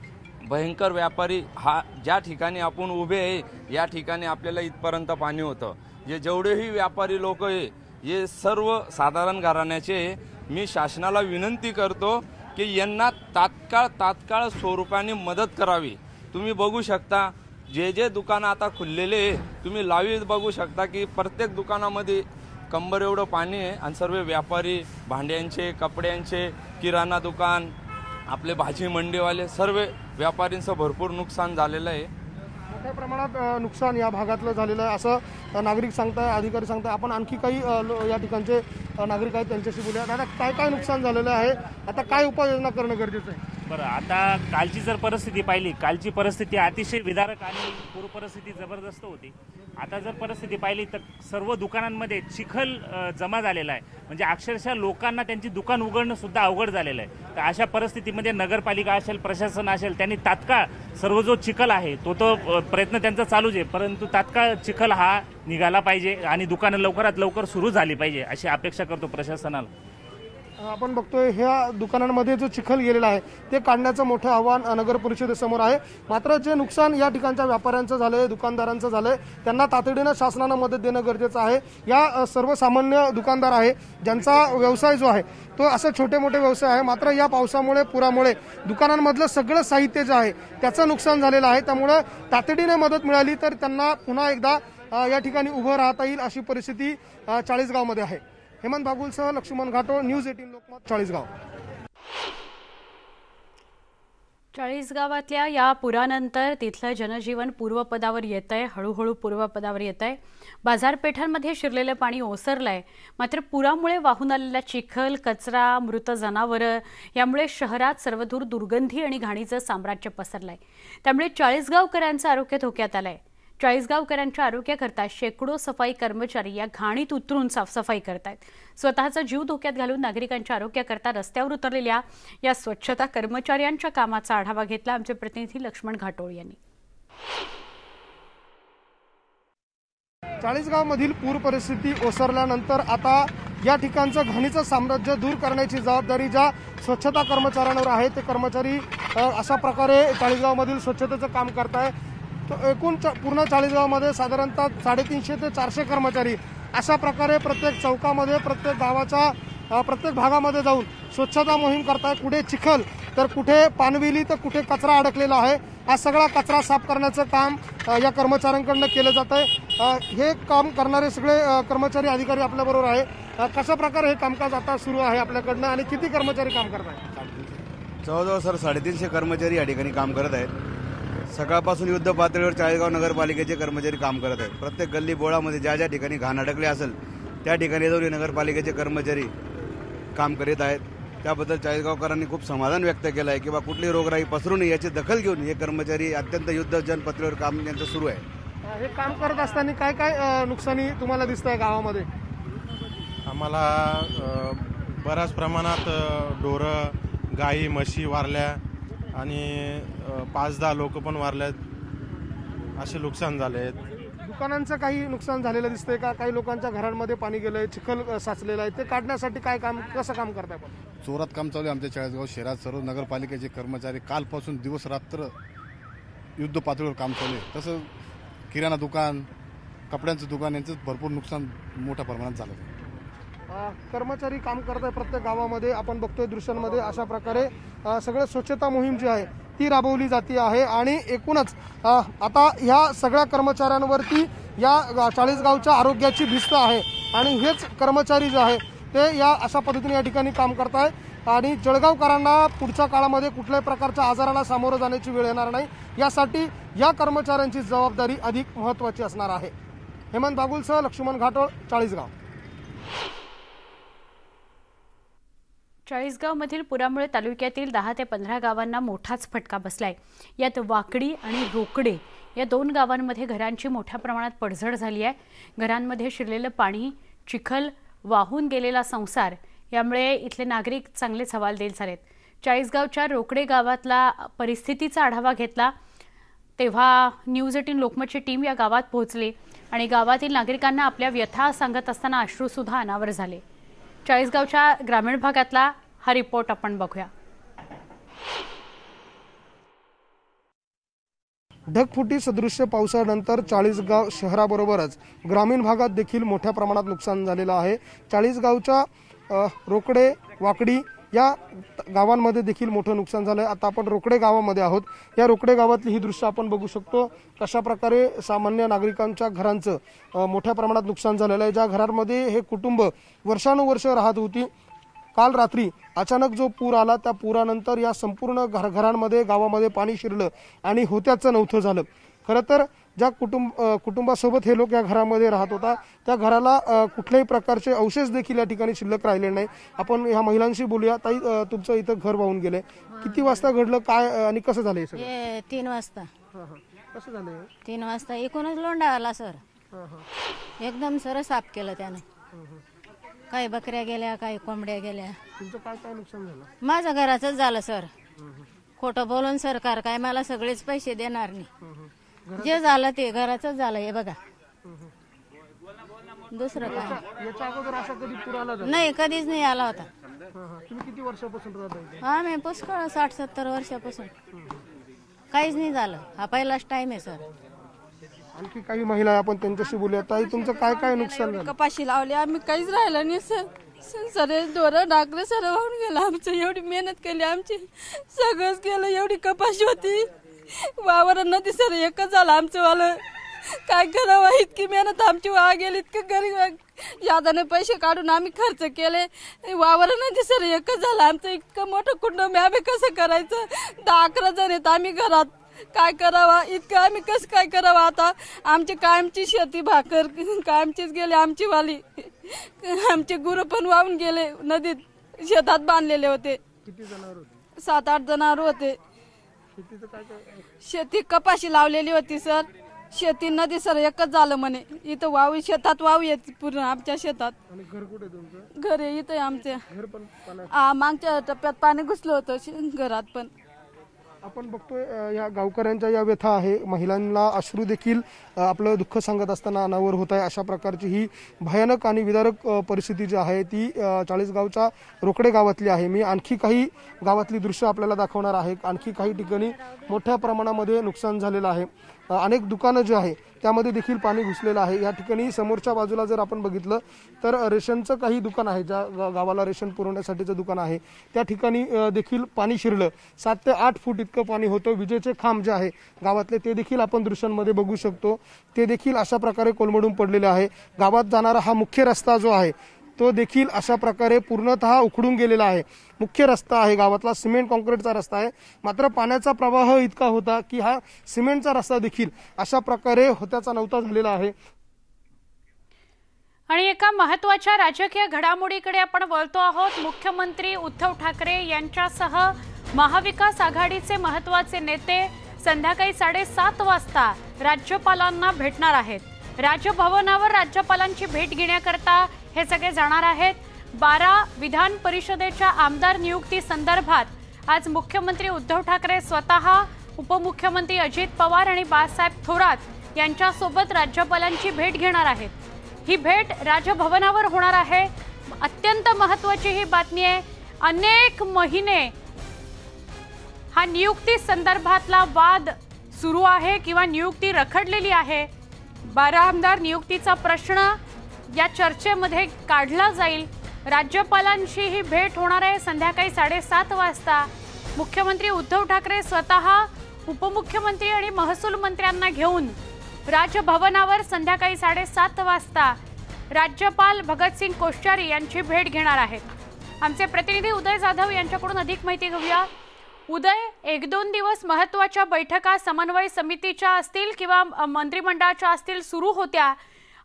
भयंकर व्यापारी हा ज्या ठिकाणी आपण उभे आहे या ठिकाणी आपल्याला इथपर्यंत पाणी होतं। जेवढेही व्यापारी लोक आहे हे सर्व साधारण घराण्याचे, मी शासनाला विनंती करतो की यांना तात्काळ स्वरूपाने मदत करावी। तुम्ही बघू शकता जे दुकानं आता खुललेले आहे, तुम्ही लाईव्ह बघू शकता की प्रत्येक दुकानामध्ये कंबर एवढं पाणी आहे आणि सर्व व्यापारी भांड्यांचे, कपड्यांचे, किराणा दुकान, आपले भाजी मंडीवाले सर्व व्यापारींचं भरपूर नुकसान झालेलं आहे। मोठ्या प्रमाणात नुकसान या भागातलं झालेलं आहे असं नागरिक सांगताय, अधिकारी सांगताय। आपण आणखी काही या ठिकाणचे नागरिक आहेत त्यांच्याशी बोलूया। दादा, काय नुकसान झालेलं आहे, आता काय उपाययोजना करणं गरजेचं आहे? बरं, आता कालची जर परिस्थिती पाहिली, कालची परिस्थिती अतिशय विदारक आणि पूर परिस्थिती जबरदस्त होती। आता जर परिस्थिती पाहिली तर सर्व दुकानांमध्ये चिखल जमा झालेला आहे, म्हणजे अक्षरशः लोकांना त्यांची दुकान उघडणं सुद्धा अवघड झालेलं आहे। तर अशा परिस्थितीमध्ये नगरपालिका असेल, प्रशासन असेल, त्यांनी तात्काळ सर्व जो चिखल आहे तो प्रयत्न त्यांचा चालूच आहे, परंतु तात्काळ चिखल हा निघाला पाहिजे आणि दुकानं लवकरात लवकर सुरू झाली पाहिजे अशी अपेक्षा करतो प्रशासनाला। आपण बघतोय ह्या दुकानांमध्ये जो चिखल गेलेला आहे ते काढण्याचं मोठं आव्हान नगर परिषदेसमोर आहे। मात्र जे नुकसान या ठिकाणच्या व्यापाऱ्यांचं झालंय, दुकानदारांचं झालंय, त्यांना तातडीनं शासनानं मदत देणं गरजेचं आहे। या सर्वसामान्य दुकानदार आहे ज्यांचा व्यवसाय जो आहे तो असं छोटे मोठे व्यवसाय आहे, मात्र या पावसामुळे, पुरामुळे दुकानांमधलं सगळं साहित्य जे आहे त्याचं नुकसान झालेलं आहे। त्यामुळे तातडीने मदत मिळाली तर त्यांना पुन्हा एकदा या ठिकाणी उभं राहता येईल अशी परिस्थिती चाळीसगावमध्ये आहे। हेमंत बागुलसह लक्ष्मण घाटोळ, न्यूज 18 लोकमत, चाळीसगाव। चाळीसगावातल्या या पुरानंतर तिथलं जनजीवन पूर्वपदावर येत आहे, हळूहळू पूर्वपदावर येत आहे. बाजारपेठांमध्ये शिरलेलं पाणी ओसरलंय. मात्र पुरामुळे वाहून आलेला चिखल, कचरा, मृत जनावरं यामुळे शहरात सर्वदूर दुर्गंधी आणि घाणीचं साम्राज्य पसरलंय. त्यामुळे चाळीसगावकरांचं आरोग्य धोक्यात आलंय. चाळीसगावकरांच्या आरोग्याकरता शेकडो सफाई कर्मचारी या घाणीत उतरून साफसफाई करतायत. स्वतःचा जीव धोक्यात घालून नागरिकांच्या आरोग्याकरता रस्त्यावर उतरलेल्या या स्वच्छता कर्मचाऱ्यांच्या कामाचा आढावा घेतला आमचे प्रतिनिधी लक्ष्मण घाटोळ यांनी. चाळीसगावमधील पूर परिस्थिती ओसरल्यानंतर आता या ठिकाणचं घाणीचं साम्राज्य दूर करण्याची जबाबदारी ज्या स्वच्छता कर्मचाऱ्यांवर आहे ते कर्मचारी अशा प्रकारे चाळीसगावमधील स्वच्छतेचं काम करताय. एकूण पूर्ण चाळीसगावमध्ये साधारणतः 350 ते 400 कर्मचारी अशा प्रकारे प्रत्येक चौकामध्ये, प्रत्येक गावाच्या प्रत्येक भागामध्ये जाऊन स्वच्छता मोहीम करताय. कुठे चिखल तर कुठे पानवेली तर कुठे कचरा अडकलेला आहे. हा सगळा कचरा साफ करण्याचं काम या कर्मचाऱ्यांकडून केलं जात आहे. हे काम करणारे सगळे कर्मचारी अधिकारी आपल्याबरोबर आहे. कशा प्रकारे हे कामकाज आता सुरू आहे आपल्याकडनं आणि किती कर्मचारी काम करत आहेत? जवळजवळ सर 350 कर्मचारी या ठिकाणी काम करत आहेत. सकाळपासून युद्ध पातळीवर चाळीसगाव नगरपालिकेचे कर्मचारी काम करत आहेत. प्रत्येक गल्ली बोळामध्ये ज्या ज्या ठिकाणी घाण अडकले असेल त्या ठिकाणी जाऊन नगरपालिकेचे कर्मचारी काम करीत आहेत. त्याबद्दल चाळीसगावकरांनी खूप समाधान व्यक्त केलं आहे किंवा कुठली रोगराई पसरू नये याची दखल घेऊन हे कर्मचारी अत्यंत युद्धजन पातळीवर काम यांचं सुरू आहे. हे काम करत असताना काय काय नुकसानी तुम्हाला दिसत आहे गावामध्ये? आम्हाला बऱ्याच प्रमाणात ढोरं, गाई, म्हशी वारल्या आणि 5-10 लोक पण वारल्यात, असे नुकसान झाले आहेत. दुकानांचं काही नुकसान झालेलं दिसतंय का? काही लोकांच्या घरांमध्ये पाणी गेलंय, चिखल साचलेलं आहे, ते काढण्यासाठी काय काम, कसं काम करताय? जोरात काम चालू आहे आमच्या चाळीसगाव शहरात. सर्व नगरपालिकेचे कर्मचारी कालपासून दिवस रात्र युद्ध पातळीवर काम चालू आहे. तसं किराणा दुकान, कपड्यांचं दुकान यांचं भरपूर नुकसान मोठ्या प्रमाणात झालं आहे. कर्मचारी काम करत आहे प्रत्येक गावामध्ये. आपण बघतोय दृश्यांमध्ये अशा प्रकारे सगळं स्वच्छता मोहीम जी आहे ती राबवली जाते आहे. आणि एकूणच आता ह्या सगळ्या कर्मचाऱ्यांवरती या चाळीसगावच्या आरोग्याची भिस्त आहे आणि हेच कर्मचारी जे आहे ते या अशा पद्धतीने या ठिकाणी काम करत आहे. आणि जळगावकरांना पुढच्या काळामध्ये कुठल्याही प्रकारच्या आजाराला सामोरं जाण्याची वेळ येणार नाही, यासाठी या कर्मचाऱ्यांची जबाबदारी अधिक महत्त्वाची असणार आहे. हेमंत बागुलसह लक्ष्मण घाटोळ, चाळीसगाव. चाळीसगावमधील पुरामुळे तालुक्यातील 10 ते 15 गावांना मोठाच फटका बसलाय. यात वाकडी आणि रोकडे या 2 गावांमध्ये घरांची मोठ्या प्रमाणात पडझड झाली आहे. घरांमध्ये शिरलेलं पाणी, चिखल, वाहून गेलेला संसार यामुळे इथले नागरिक चांगलेच हवालदिल झालेत. चाळीसगावच्या रोकडे गावातला परिस्थितीचा आढावा घेतला तेव्हा न्यूज 18 लोकमतची टीम या गावात पोहोचली आणि गावातील नागरिकांना आपल्या व्यथा सांगत असताना अश्रूसुद्धा अनावर झाले. चाळीसगावच्या ग्रामीण भागातला हा रिपोर्ट आपण बघूया. ढगफुटी सदृश्य पावसानंतर चाळीसगाव शहराबरोबरच ग्रामीण भागात देखील मोठ्या प्रमाणात नुकसान झालेलं आहे. चाळीसगावच्या रोकडे, वाकडी या गावांमध्ये देखील मोठं नुकसान झालं आहे. आता आपण रोकडे गावामध्ये आहोत. या रोकडे गावातली ही दृश्य आपण बघू शकतो. कशा प्रकारे सामान्य नागरिकांच्या घरांचं मोठ्या प्रमाणात नुकसान झालेलं आहे. ज्या घरांमध्ये हे कुटुंब वर्षानुवर्ष राहत होती, काल रात्री अचानक जो पूर आला त्या पुरानंतर या संपूर्ण घरांमध्ये गावामध्ये पाणी शिरलं आणि होत्याचं नव्हतं झालं. खरं तर ज्या कुटुंबासोबत हे लोक या घरामध्ये राहत होता त्या घराला कुठल्याही प्रकारचे अवशेष देखील या ठिकाणी शिल्लक राहिले नाही. आपण ह्या महिलांशी बोलूया. ताई, तुमचं इथं घर वाहून गेलंय, किती वाजता घडलं, काय आणि कसं झालं हे सगळं? 3 वाजता. कसं झालं? 3 वाजता एकूणच लोंढा आला सर. एकदम सर साफ केलं त्याने. काही बकऱ्या गेल्या, काही कोंबड्या गेल्या. तुमचं काय काय नुकसान झालं? माझं घराचंच झालं सर. खोटं बोलून सरकार काय मला सगळेच पैसे देणार नाही. जे झालं ते घराचंच झालं. हे बघा, दुसरं काय. याच्या अगोदर असा कधी पूर आला नाही, कधीच नाही आला होता. तुम्ही किती वर्षापासून राहता? आम्ही पुष्कळ 60-70 वर्षापासून. काहीच नाही झालं. हा पहिलाच टाइम आहे सर. आणखी काही महिला आहे, आपण त्यांच्याशी बोलूया. ताई, तुमचं काय काय नुकसान झालं? कपाशी लावली आम्ही, काहीच राहिलं नाही सर. सरे ढोरं डाकरे सर वाहून गेलं आमचं. एवढी मेहनत केली आमची, सगळंच गेलं. एवढी कपाशी होती, वावर नदी सर एकच झालं आमचं वालं. काय करावं, इतकी मेहनत आमची वाया गेली, इतकं गरीब यादाने पैसे काढून आम्ही खर्च केले, वावर नाही सर एकच झालं आमचं, इतकं मोठं कुटुंब आम्ही कसं करायचं, 10-11 जण आहेत आम्ही घरात, काय करावा, इतकं आम्ही कसं काय करावं. आता आमची कायमची शेती भाकर कायमचीच गेली आमची वाली, आमचे गुरु पण वाहून गेले नदीत, शेतात बांधलेले होते. किती जनावर होते? 7-8 जनावर होते. शेतीचं काय काय? शेती कपाशी लावलेली होती सर, शेती नदी सर एकच झालं म्हणे, इथं वाव शेतात वाव येते पूर्ण आमच्या शेतात. आणि घर कुठे तुमचं? घर आहे इथं आमच्या, घर पण पाण्यात? मागच्या टप्प्यात पाणी घुसलं होतं घरात पण. आपण बघतोय या गावकऱ्यांच्या या व्यथा आहे, महिलांना अश्रू देखील आपलं दुःख सांगत असताना अनावर होत आहे. अशा प्रकारची ही भयानक आणि विदारक परिस्थिती जी आहे ती चाळीसगावच्या रोकडे गावातली आहे. मी आणखी काही गावातली दृश्य आपल्याला दाखवणार आहे. आणखी काही ठिकाणी मोठ्या प्रमाणामध्ये नुकसान झालेलं आहे. अनेक दुकानं जी आहे त्यामध्ये देखील पाणी घुसलेलं आहे. या ठिकाणी समोरच्या बाजूला जर आपण बघितलं तर रेशनचं काही दुकान आहे, ज्या गावाला रेशन पुरवण्यासाठीचं दुकान आहे त्या ठिकाणी देखील पाणी शिरलं. 7 ते 8 फूट इतकं पाणी होतं. विजेचे खांब जे आहे गावातले ते देखील आपण दृश्यांमध्ये बघू शकतो, ते देखील अशा प्रकारे कोलमडून पडलेले आहे. गावात जाणारा हा मुख्य रस्ता जो आहे तो देखील अशा प्रकारे पूर्णतः उखडून गेलेला आहे. मुख्य रस्ता आहे गावातला, सिमेंट कॉन्क्रीटचा रस्ता आहे, मात्र पाण्याचा प्रवाह इतका होता की हा सिमेंटचा रस्ता देखील अशा प्रकारे होत्याचा नव्हता झालेला आहे. आणि एका महत्त्वाच्या राजकीय घडामोडीकडे आपण वळतो आहोत. मुख्यमंत्री उद्धव ठाकरे यांच्यासह महाविकास आघाडीचे महत्त्वाचे नेते संध्याकाळी 7:30 वाजता राज्यपालांना भेटणार आहेत. राजभवनावर राज्यपालांची भेट घेण्याकरता हे सगळे जाणार आहेत. 12 विधान परिषदेच्या आमदार नियुक्ती संदर्भात आज मुख्यमंत्री उद्धव ठाकरे स्वतः, उपमुख्यमंत्री अजित पवार आणि बाळासाहेब थोरात यांच्यासोबत राज्यपालांची भेट घेणार आहेत. ही भेट राजभवनावर होणार आहे. अत्यंत महत्त्वाची ही बातमी आहे. अनेक महिने हा नियुक्ती संदर्भातला वाद सुरू आहे किंवा नियुक्ती रखडलेली आहे. 12 आमदार नियुक्तीचा प्रश्न या चर्चेमध्ये काढला जाईल. राज्यपालांची ही भेट होणार आहे संध्याकाळी 7:30 वाजता. मुख्यमंत्री उद्धव ठाकरे स्वतः, उपमुख्यमंत्री आणि महसूल मंत्र्यांना घेऊन राजभवनावर संध्याकाळी 7:30 वाजता राज्यपाल भगतसिंग कोश्यारी यांची भेट घेणार आहेत. आमचे प्रतिनिधी उदय जाधव यांच्याकडून अधिक माहिती घेऊया. उदय, 1-2 दिवस महत्त्वाच्या बैठका समन्वय समितीच्या असतील किंवा मंत्रिमंडळाच्या असतील सुरू होत्या.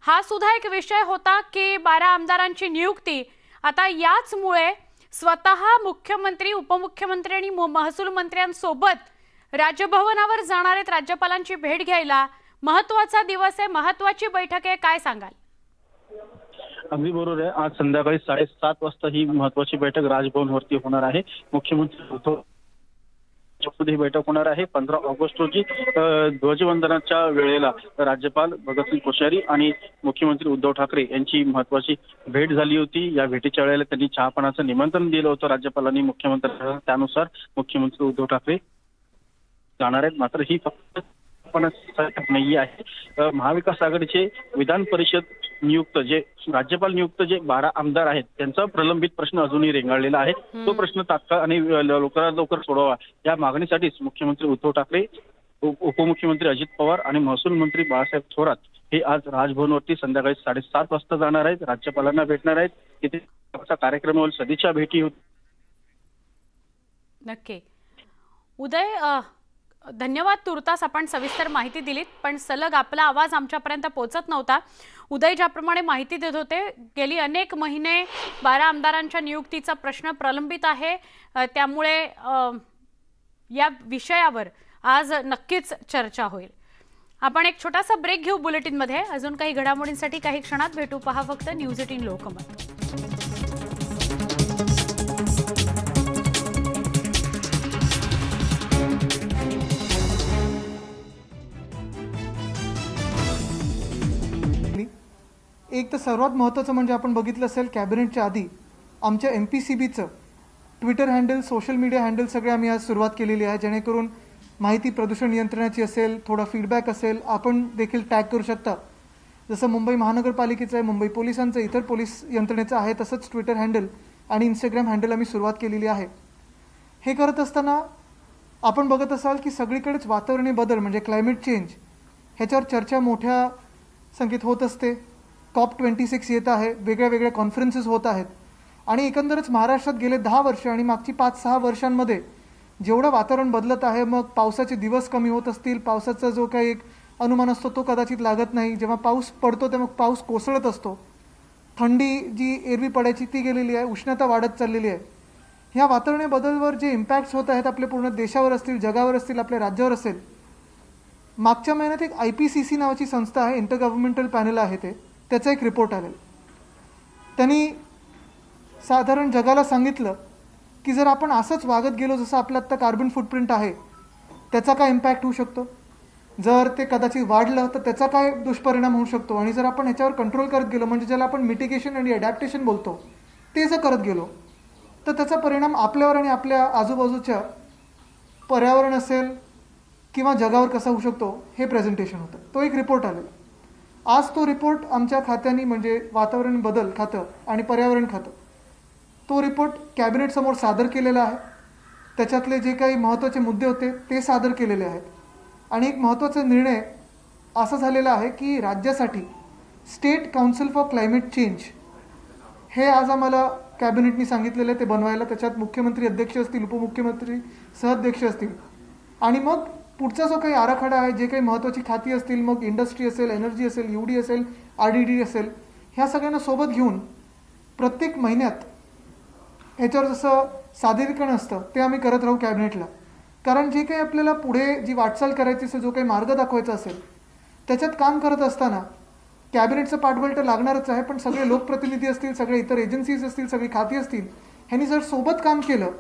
हा सुद्धा एक विषय होता की 12 आमदारांची नियुक्ती. आता याचमुळे स्वतः मुख्यमंत्री, उपमुख्यमंत्री आणि महसूल मंत्र्यांसोबत राजभवनावर जाणार आहेत राज्यपालांची भेट घ्यायला. महत्त्वाचा दिवस आहे, महत्त्वाची बैठक आहे, काय सांगाल? अगदी बरोबर आहे. आज संध्याकाळी 7:30 वाजता ही महत्त्वाची बैठक राजभवनवरती होणार आहे. मुख्यमंत्री उद्धव ही बैठक होणार आहे. 15 ऑगस्ट रोजी ध्वजवंदनाच्या वेळेला राज्यपाल भगतसिंग कोश्यारी आणि मुख्यमंत्री उद्धव ठाकरे यांची महत्त्वाची भेट झाली होती. या भेटीच्या वेळेला त्यांनी चहापानाचं निमंत्रण दिलं होतं राज्यपालांनी मुख्यमंत्र्यांना. त्यानुसार मुख्यमंत्री उद्धव ठाकरे जाणार आहेत. मात्र ही फक्त नाही आहे. महाविकास आघाडीचे विधान परिषद नियुक्त जे राज्यपाल नियुक्त जे 12 आमदार आहेत त्यांचा प्रलंबित प्रश्न अजूनही रेंगाळलेला आहे. तो प्रश्न तात्काळ आणि लवकरात लवकर सोडवावा या मागणीसाठीच मुख्यमंत्री उद्धव ठाकरे, उपमुख्यमंत्री अजित पवार आणि महसूल मंत्री बाळासाहेब थोरात हे आज राजभवनवरती संध्याकाळी 7:30 वाजता जाणार आहेत. राज्यपालांना भेटणार आहेत. तिथे कार्यक्रम होईल, सदिच्छा भेटी होती. नक्की उदय, धन्यवाद. तुर्तास आपण सविस्तर माहिती दिलीत, पण सलग आपला आवाज आमच्यापर्यंत पोहोचत नव्हता. उदय ज्याप्रमाणे माहिती देत होते, गेली अनेक महिने 12 आमदारांच्या नियुक्तीचा प्रश्न प्रलंबित आहे. त्यामुळे या विषयावर आज नक्कीच चर्चा होईल. आपण एक छोटासा ब्रेक घेऊ बुलेटिनमध्ये. अजून काही घडामोडींसाठी काही क्षणात भेटू. पहा फक्त न्यूज 18 लोकमत. एक तर सर्वात महत्त्वाचं म्हणजे आपण बघितलं असेल कॅबिनेटच्या आधी आमच्या MPCBचं Twitter handle, social media handle सगळे आम्ही आज सुरुवात केलेली आहे, जेणेकरून माहिती प्रदूषण नियंत्रणाची असेल, थोडा फीडबॅक असेल, आपण देखील टॅग करू शकता. जसं मुंबई महानगरपालिकेचं आहे, मुंबई पोलिसांचं, इतर पोलीस यंत्रणेचं आहे, तसंच ट्विटर हँडल आणि इंस्टाग्राम हँडल आम्ही सुरुवात केलेली आहे. हे करत असताना आपण बघत असाल की सगळीकडेच वातावरणीय बदल म्हणजे क्लायमेट चेंज ह्याच्यावर चर्चा मोठ्या संख्येत होत असते. COP26 येत आहे, वेगळ्या वेगळ्या कॉन्फरन्सेस होत आहेत आणि एकंदरच महाराष्ट्रात गेले 10 वर्ष आणि मागची 5-6 वर्षांमध्ये जेवढं वातावरण बदलत आहे, मग पावसाचे दिवस कमी होत असतील, पावसाचा जो काही एक अनुमान असतो तो कदाचित लागत नाही, जेव्हा पाऊस पडतो तेव्हा पाऊस कोसळत असतो, थंडी जी एरवी पडायची ती गेलेली आहे, उष्णता वाढत चाललेली आहे. ह्या वातावरणीय बदलवर जे इम्पॅक्ट्स होत आहेत आपल्या पूर्ण देशावर असतील, जगावर असतील, आपल्या राज्यावर असेल. मागच्या महिन्यात एक IPCC नावाची संस्था आहे, इंटर गव्हर्नमेंटल पॅनल आहे, त्याचा एक रिपोर्ट आलेला. त्यांनी साधारण जगाला सांगितलं की जर आपण असंच वागत गेलो जसं आपलं आत्ता कार्बन फुटप्रिंट आहे त्याचा काय इम्पॅक्ट होऊ शकतो, जर ते कदाचित वाढलं तर त्याचा काय दुष्परिणाम होऊ शकतो, आणि जर आपण ह्याच्यावर कंट्रोल करत गेलो, म्हणजे ज्याला आपण मिटिगेशन आणि अडॅप्टेशन बोलतो, ते जर करत गेलो तर त्याचा परिणाम आपल्यावर आणि आपल्या आजूबाजूच्या पर्यावरण असेल किंवा जगावर कसा होऊ शकतो हे प्रेझेंटेशन होतं. तो एक रिपोर्ट आलेला. आज तो रिपोर्ट आमच्या खात्याने म्हणजे वातावरण बदल खातं आणि पर्यावरण खातं तो रिपोर्ट कॅबिनेटसमोर सादर केलेला आहे. त्याच्यातले जे काही महत्त्वाचे मुद्दे होते ते सादर केलेले आहेत आणि एक महत्त्वाचा निर्णय असा झालेला आहे की राज्यासाठी state council for climate change हे आज आम्हाला कॅबिनेटनी सांगितलेलं आहे ते बनवायला. त्याच्यात मुख्यमंत्री अध्यक्ष असतील, उपमुख्यमंत्री सहअध्यक्ष असतील आणि मग पुढचा जो काही आराखडा आहे, जे काही महत्त्वाची खाती असतील, मग इंडस्ट्री असेल, एनर्जी असेल, UD असेल, RDD असेल, ह्या सगळ्यांना सोबत घेऊन प्रत्येक महिन्यात ह्याच्यावर जसं सादरीकरण असतं ते आम्ही करत राहू कॅबिनेटला. कारण जे काही आपल्याला पुढे जी वाटचाल करायची असेल, जो काही मार्ग दाखवायचा असेल, त्याच्यात काम करत असताना कॅबिनेटचं पाठबळ तर लागणारच आहे, पण सगळे लोकप्रतिनिधी असतील, सगळे इतर एजन्सीज असतील, सगळी खाती असतील, ह्यांनी जर सोबत काम केलं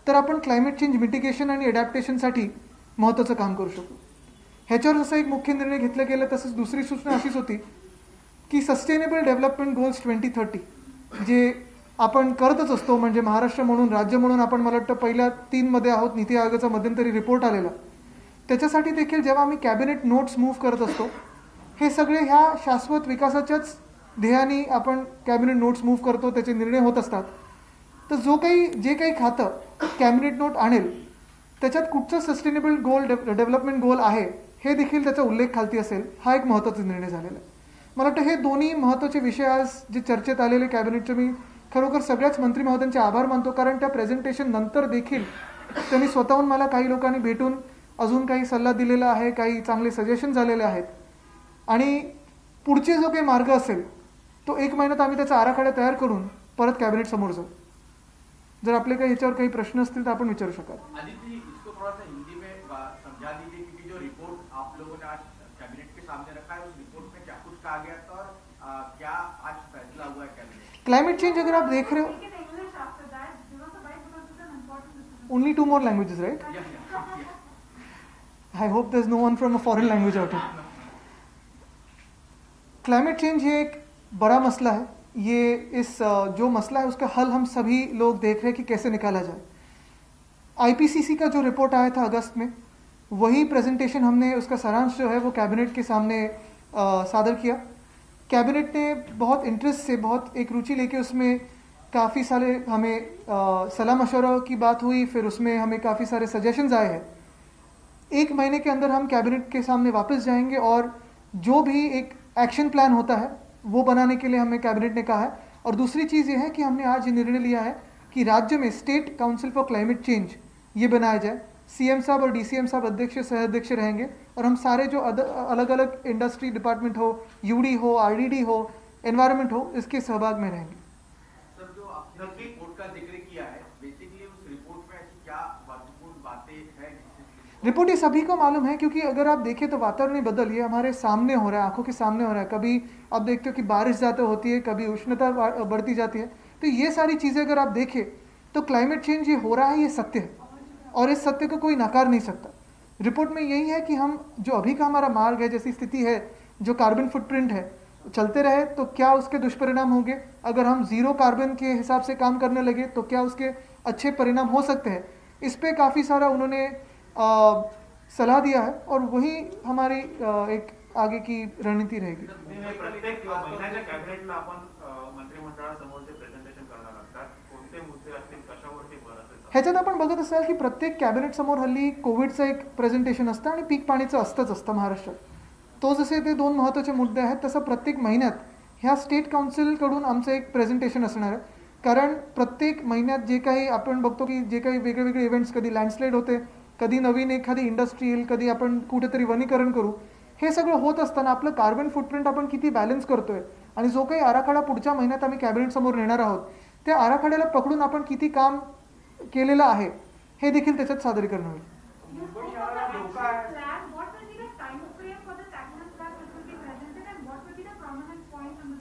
तर आपण क्लायमेट चेंज मिटिगेशन आणि अडॅप्टेशनसाठी महत्त्वाचं काम करू शकतो. ह्याच्यावर जसं एक मुख्य निर्णय घेतला गेला तसंच दुसरी सूचना अशीच होती की सस्टेनेबल डेव्हलपमेंट गोल्स 2030 जे आपण करतच असतो, म्हणजे महाराष्ट्र म्हणून, राज्य म्हणून आपण मला वाटतं पहिल्या 3 मध्ये आहोत. नीती आयोगाचा मध्यंतरी रिपोर्ट आलेला, त्याच्यासाठी देखील जेव्हा आम्ही कॅबिनेट नोट्स मूव्ह करत असतो, हे सगळे ह्या शाश्वत विकासाच्याच ध्येयाने आपण कॅबिनेट नोट्स मूव्ह करतो, त्याचे निर्णय होत असतात. तर जे काही खातं कॅबिनेट नोट आणेल त्याच्यात कुठचं सस्टेनेबल गोल डेव्हलपमेंट गोल आहे हे देखील त्याचा उल्लेख खालती असेल. हा एक महत्त्वाचा निर्णय झालेला आहे. मला वाटतं हे दोन्ही महत्त्वाचे विषय आज जे चर्चेत आलेले कॅबिनेटचे, मी खरोखर सगळ्याच मंत्री महोदयांचे आभार मानतो, कारण त्या प्रेझेंटेशन नंतर देखील त्यांनी स्वतःहून मला काही लोकांनी भेटून अजून काही सल्ला दिलेला आहे, काही चांगले सजेशन झालेले आहेत आणि पुढचे जो काही मार्ग असेल तो 1 महिन्यात आम्ही त्याचा आराखडा तयार करून परत कॅबिनेट समोर जाऊ. जर आपले काही ह्याच्यावर काही प्रश्न असतील तर आपण विचारू शकाल. क्लाइमेट चेंज अगर आप देख रहे हो, only 2 more languages, right? I hope there's no one from a foreign language out here. Climate change ये एक बड़ा मसला है. ये जो मसला है उसका हल हम सभी लोग देख रहे हैं कि कैसे निकाला जाए. IPCC का जो रिपोर्ट आया था अगस्त में, वही प्रेजेंटेशन हमने, उसका सारांश जो है वो कैबिनेट के सामने सादर किया. कैबिनेट ने बहुत इंटरेस्ट से, बहुत एक रुचि लेके उसमें काफ़ी सारे हमें सलाह मशवरा की बात हुई, फिर उसमें हमें काफ़ी सारे सजेशंस आए हैं. 1 महीने के अंदर हम कैबिनेट के सामने वापस जाएंगे और जो भी एक एक्शन प्लान होता है वो बनाने के लिए हमें कैबिनेट ने कहा है. और दूसरी चीज़ ये है कि हमने आज ये निर्णय लिया है कि राज्य में state council for climate change ये बनाया जाए. CM साहब और DCM साहब अध्यक्ष सहअध्यक्ष रहेंगे और हम सारे जो अलग अलग इंडस्ट्री डिपार्टमेंट हो, UD हो, RDD हो, एनवायरनमेंट हो, इसके सहभाग में रहेंगे. सर, जो आपने रिपोर्ट का जिक्र किया है, बेसिकली उस रिपोर्ट में ऐसी क्या महत्वपूर्ण बातें हैं? रिपोर्ट ये सभी को मालूम है, क्योंकि अगर आप देखें तो वातावरणीय बदल ये हमारे सामने हो रहा है, आंखों के सामने हो रहा है. कभी आप देखते हो कि बारिश ज़्यादा होती है, कभी उष्णता बढ़ती जाती है. तो ये सारी चीज़ें अगर आप देखें तो क्लाइमेट चेंज ये हो रहा है, ये सत्य है और इस सत्य को कोई नकार नहीं सकता. रिपोर्ट में यही है कि हम जो अभी का हमारा मार्ग है, जैसी स्थिति है, जो कार्बन फुटप्रिंट है, चलते रहे तो क्या उसके दुष्परिणाम होंगे. अगर हम 0 कार्बन के हिसाब से काम करने लगे तो क्या उसके अच्छे परिणाम हो सकते हैं. इस पर काफ़ी सारा उन्होंने सलाह दिया है और वही हमारी एक आगे की रणनीति रहेगी. ह्याच्यात आपण बघत असाल की प्रत्येक कॅबिनेट समोर हल्ली कोविडचं एक प्रेझेंटेशन असतं आणि पीक पाणीचं असतंच असतं महाराष्ट्रात. तो जसे ते 2 महत्त्वाचे मुद्दे आहेत, तसं प्रत्येक महिन्यात ह्या स्टेट काउन्सिलकडून आमचं एक प्रेझेंटेशन असणार आहे. कारण प्रत्येक महिन्यात जे काही आपण बघतो की जे काही वेगळे इव्हेंट्स, कधी लँडस्लाईड होते, कधी नवीन एखादी इंडस्ट्री येईल, कधी आपण कुठेतरी वनीकरण करू, हे सगळं होत असताना आपलं कार्बन फुटप्रिंट आपण किती बॅलन्स करतोय आणि जो काही आराखडा पुढच्या महिन्यात आम्ही कॅबिनेटसमोर नेणार आहोत, त्या आराखड्याला पकडून आपण किती काम केलेलं आहे हे देखील त्याच्यात सादरीकरण होईल.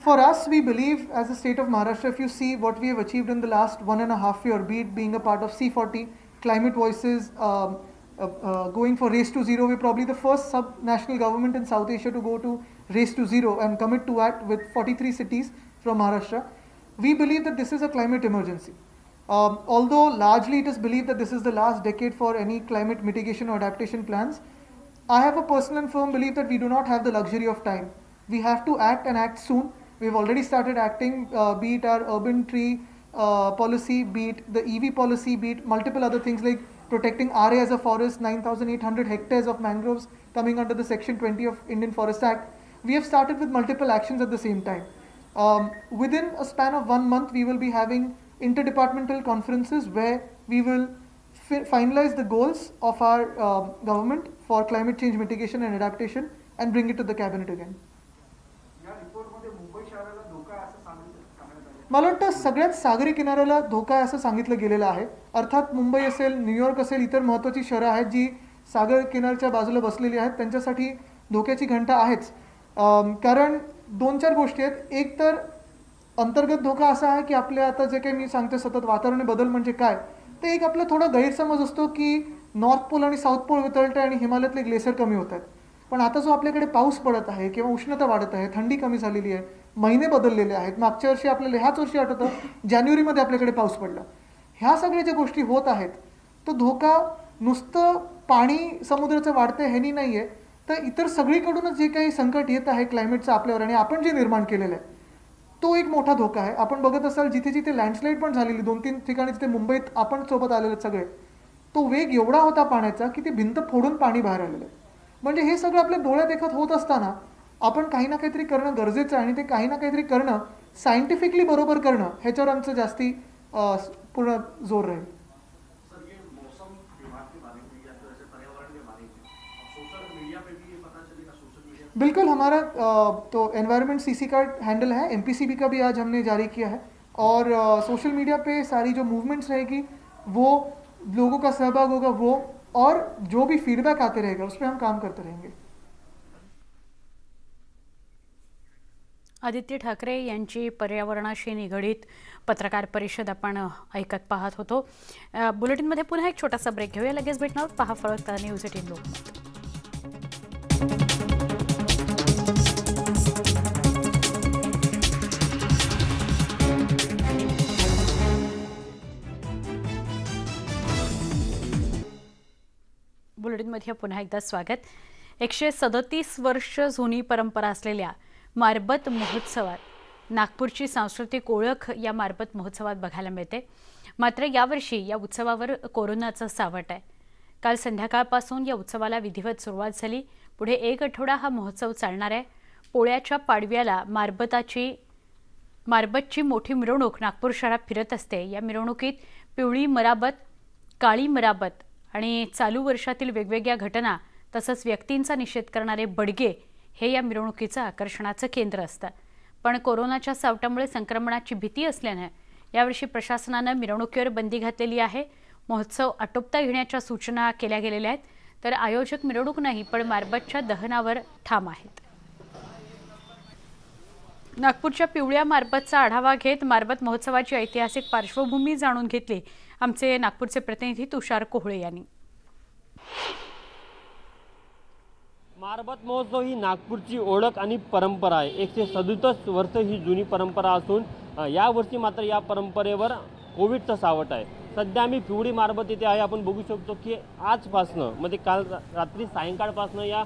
For us, we believe as a state of Maharashtra, if you see what we have achieved in the last 1.5 years, be it being a part of C40, Climate Voices, going for Race to Zero, we're probably the first sub-national government in South Asia to go to Race to Zero and commit to that with 43 cities from Maharashtra. We believe that this is a climate emergency. Although largely it is believed that this is the last decade for any climate mitigation or adaptation plans, I have a personal and firm belief that we do not have the luxury of time. We have to act and act soon. We've already started acting, be it our urban tree policy, be it the EV policy, be it multiple other things like protecting RA as a forest, 9,800 hectares of mangroves coming under the Section 20 of Indian Forest Act. We have started with multiple actions at the same time. Within a span of 1 month, we will be having interdepartmental conferences where we will finalize the goals of our government for climate change mitigation and adaptation and bring it to the cabinet again. मला वाटतं सगळ्यात सागरी किनाऱ्याला धोका आहे असं सांगितलं गेलेलं आहे. अर्थात मुंबई असेल, न्यूयॉर्क असेल, इतर महत्त्वाची शहरं आहेत जी सागर किनाऱ्याच्या बाजूला बसलेली आहेत, त्यांच्यासाठी धोक्याची घंटा आहेच. कारण 2-4 गोष्टी आहेत. एक तर अंतर्गत धोका असा आहे की आपल्या आता जे काही मी सांगते सतत वातावरण बदल म्हणजे काय, ते एक आपला थोडा गैरसमज असतो की नॉर्थ पोल आणि साऊथ पोल वितळत आहे आणि हिमालयातले ग्लेशियर कमी होत आहेत. पण आता जो आपल्याकडे पाऊस पडत आहे किंवा उष्णता वाढत आहे, थंडी कमी झालेली आहे, महिने बदललेले आहेत. मागच्या वर्षी आपल्याला ह्याच वर्षी आठवतं जानेवारीमध्ये आपल्याकडे पाऊस पडला. ह्या सगळ्या ज्या गोष्टी होत आहेत, तो धोका नुसतं पाणी समुद्राचं वाढतंय ह्यानी नाही आहे, तर इतर सगळीकडूनच जे काही संकट येत आहे क्लायमेटचं आपल्यावर आणि आपण जे निर्माण केलेलं आहे, तो एक मोठा धोका आहे. आपण बघत असाल जिथे जिथे लँडस्लाईड पण झालेली 2-3 ठिकाणी, जिथे मुंबईत आपण सोबत आलेले सगळे, तो वेग एवढा होता पाण्याचा की ती भिंत फोडून पाणी बाहेर आलेलं आहे. म्हणजे हे सगळं आपल्या डोळ्यात देखत होत असताना आपण काही ना काहीतरी करणं गरजेचं आहे आणि ते काही ना काहीतरी करणं सायंटिफिकली बरोबर करणं ह्याच्यावर आमचं जास्ती पूर्ण जोर राहील. बिल्कुल, हमारा तो एनवायरनमेंट सीसी कार्ड हैंडल है, एमपीसीबी का भी आज हमने जारी किया है और सोशल मीडिया पे सारी जो मूवमेंट्स रहेगी वो लोगों का सहभाग होगा, वो और जो भी फीडबैक आते रहेगा उस पर हम काम करते रहेंगे. आदित्य ठाकरे यांची पर्यावरणाशी निगडीत पत्रकार परिषद आपण ऐकत पाहत होतो. बुलेटिनमध्ये पुन्हा एक छोटासा ब्रेक घेऊया, लगेच भेटणार. पहा फळत न्यूज 18 लोकमत. बुलेटिनमध्ये पुन्हा एकदा स्वागत. 137 वर्ष जुनी परंपरा असलेल्या मारबत महोत्सवात नागपूरची सांस्कृतिक ओळख या मारबत महोत्सवात बघायला मिळते. मात्र यावर्षी या उत्सवावर कोरोनाचं सावट आहे. काल संध्याकाळपासून या उत्सवाला विधिवत सुरुवात झाली. पुढे 1 आठवडा हा महोत्सव चालणार आहे. पोळ्याच्या पाडव्याला मारबतची मोठी मिरवणूक नागपूर शहरात फिरत असते. या मिरवणुकीत पिवळी मराबत, काळी मराबत आणि चालू वर्षातील वेगवेगळ्या घटना तसंच व्यक्तींचा निषेध करणारे बडगे हे या मिरवणुकीचं आकर्षणाचं केंद्र असतं. पण कोरोनाच्या सावटामुळे संक्रमणाची भीती असल्याने यावर्षी प्रशासनानं मिरवणुकीवर बंदी घातलेली आहे. महोत्सव आटोपता घेण्याच्या सूचना केल्या गेलेल्या आहेत. तर आयोजक मिरवणूक नाही पण मारबतच्या दहनावर ठाम आहेत. नागपूरच्या पिवळ्या मारबतचा आढावा घेत मारबत महोत्सवाची ऐतिहासिक पार्श्वभूमी जाणून घेतली आमचे नागपूरचे प्रतिनिधी तुषार कोहळे यांनी. मारबत महोत्सव ही नागपूरची ओळख आणि परंपरा आहे. 137 वर्ष ही जुनी परंपरा असून यावर्षी मात्र या परंपरेवर कोविडचं सावट आहे. सध्या आम्ही पिवळी मारबत इथे आहे. आपण बघू शकतो की आजपासनं म्हणजे काल रात्री सायंकाळपासनं या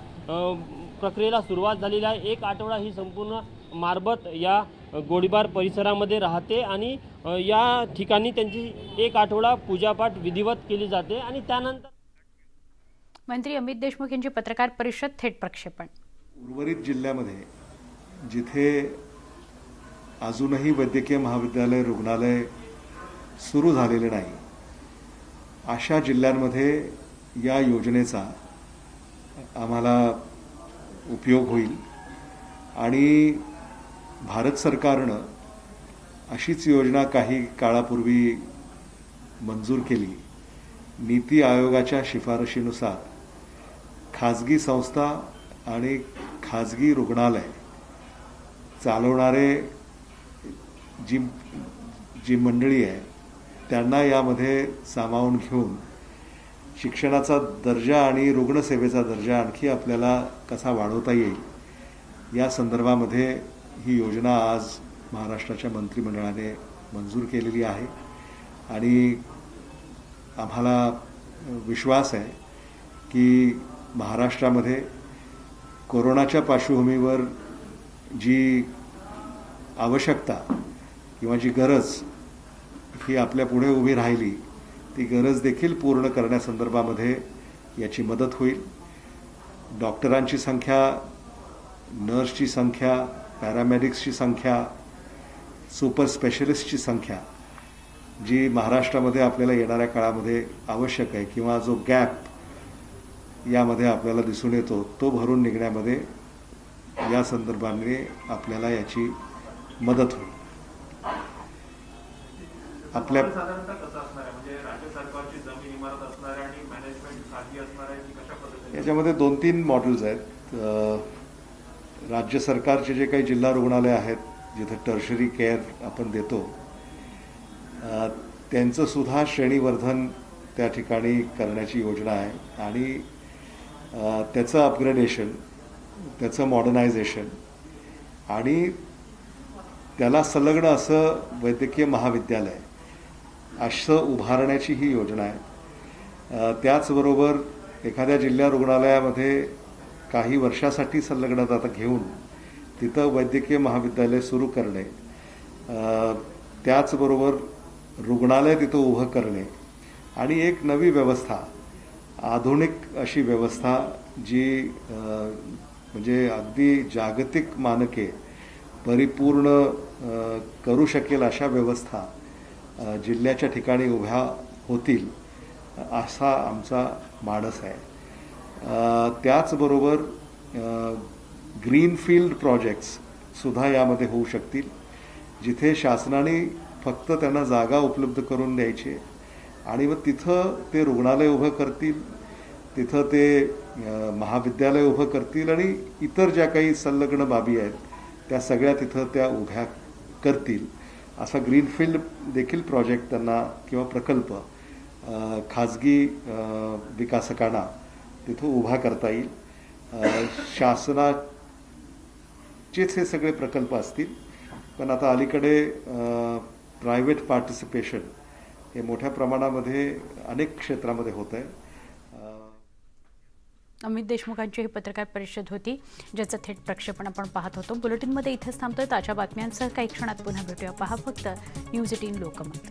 प्रक्रियेला सुरुवात झालेली आहे. 1 आठवडा ही संपूर्ण मारबत या गोळीबार परिसरामध्ये राहते आणि या ठिकाणी त्यांची 1 आठवडा पूजापाठ विधिवत केली जाते आणि त्यानंतर मंत्री अमित देशमुख यांची पत्रकार परिषद थेट प्रक्षेपण. उर्वरित जिल्ह्यामध्ये जिथे अजूनही वैद्यकीय महाविद्यालय रुग्णालय सुरू झालेले नाही अशा जिल्ह्यांमध्ये या योजनेचा आम्हाला उपयोग होईल आणि भारत सरकारनं अशीच योजना काही काळापूर्वी मंजूर केली. नीती आयोगाच्या शिफारशीनुसार खाजगी संस्था आणि खाजगी रुग्णालय चालवणारे जी मंडळी आहे त्यांना यामध्ये सामावून घेऊन शिक्षणाचा दर्जा आणि रुग्णसेवेचा दर्जा आणखी आपल्याला कसा वाढवता येईल या संदर्भामध्ये ही योजना आज महाराष्ट्राच्या मंत्रिमंडळाने मंजूर केलेली आहे आणि आम्हाला विश्वास आहे की महाराष्ट्रामध्ये कोरोनाच्या पार्श्वभूमीवर जी आवश्यकता किंवा जी गरज ही आपल्या पुढे उभी राहिली ती गरज देखील पूर्ण करण्यासंदर्भामध्ये याची मदत होईल. डॉक्टरांची संख्या, नर्सची संख्या, पॅरामेडिक्सची संख्या, सुपर स्पेशलिस्टची संख्या जी महाराष्ट्रामध्ये आपल्याला येणाऱ्या काळामध्ये आवश्यक आहे किंवा जो गॅप यामध्ये आपल्याला दिसून येतो तो भरून निघण्यामध्ये या संदर्भाने आपल्याला याची मदत होईल. आपल्या याच्यामध्ये 2-3 मॉडेल्स आहेत. राज्य सरकारचे जे काही जिल्हा रुग्णालय आहेत जिथे टर्शरी केअर आपण देतो त्यांचं सुद्धा श्रेणीवर्धन त्या ठिकाणी करण्याची योजना आहे आणि त्याचं अपग्रेडेशन, त्याचं मॉडर्नायझेशन आणि त्याला संलग्न असं वैद्यकीय महाविद्यालय असं उभारण्याची ही योजना आहे. त्याचबरोबर एखाद्या जिल्हा रुग्णालयामध्ये काही वर्षासाठी संलग्नता घेऊन तिथं वैद्यकीय महाविद्यालय सुरू करणे, त्याचबरोबर रुग्णालय तिथं उभं करणे आणि एक नवी व्यवस्था, आधुनिक अशी व्यवस्था जी म्हणजे अगदी जागतिक मानके परिपूर्ण करू शकेल अशा व्यवस्था जिल्ह्याच्या ठिकाणी उभ्या होतील असा आमचा मानस आहे. त्याचबरोबर ग्रीनफील्ड प्रोजेक्ट्स सुद्धा यामध्ये होऊ शकतील जिथे शासनाने फक्त त्यांना जागा उपलब्ध करून द्यायची आणि मग तिथं ते रुग्णालय उभं करतील, तिथं ते महाविद्यालय उभं करतील आणि इतर ज्या काही संलग्न बाबी आहेत त्या सगळ्या तिथं त्या उभ्या करतील. असा ग्रीनफील्ड देखील प्रोजेक्ट त्यांना किंवा प्रकल्प खाजगी विकासकांना तिथं उभा करता येईल. शासनाचेच हे सगळे प्रकल्प असतील पण आता अलीकडे प्रायव्हेट पार्टिसिपेशन हे मोठ्या प्रमाणामध्ये अनेक क्षेत्रामध्ये होत आहे. अमित देशमुखांची ही पत्रकार परिषद होती ज्याचं थेट प्रक्षेपण आपण पाहत होतो. बुलेटिनमध्ये इथेच थांबतोय. ताज्या बातम्यांसह काही क्षणात पुन्हा भेटूया. पहा फक्त न्यूज 18 लोकमत.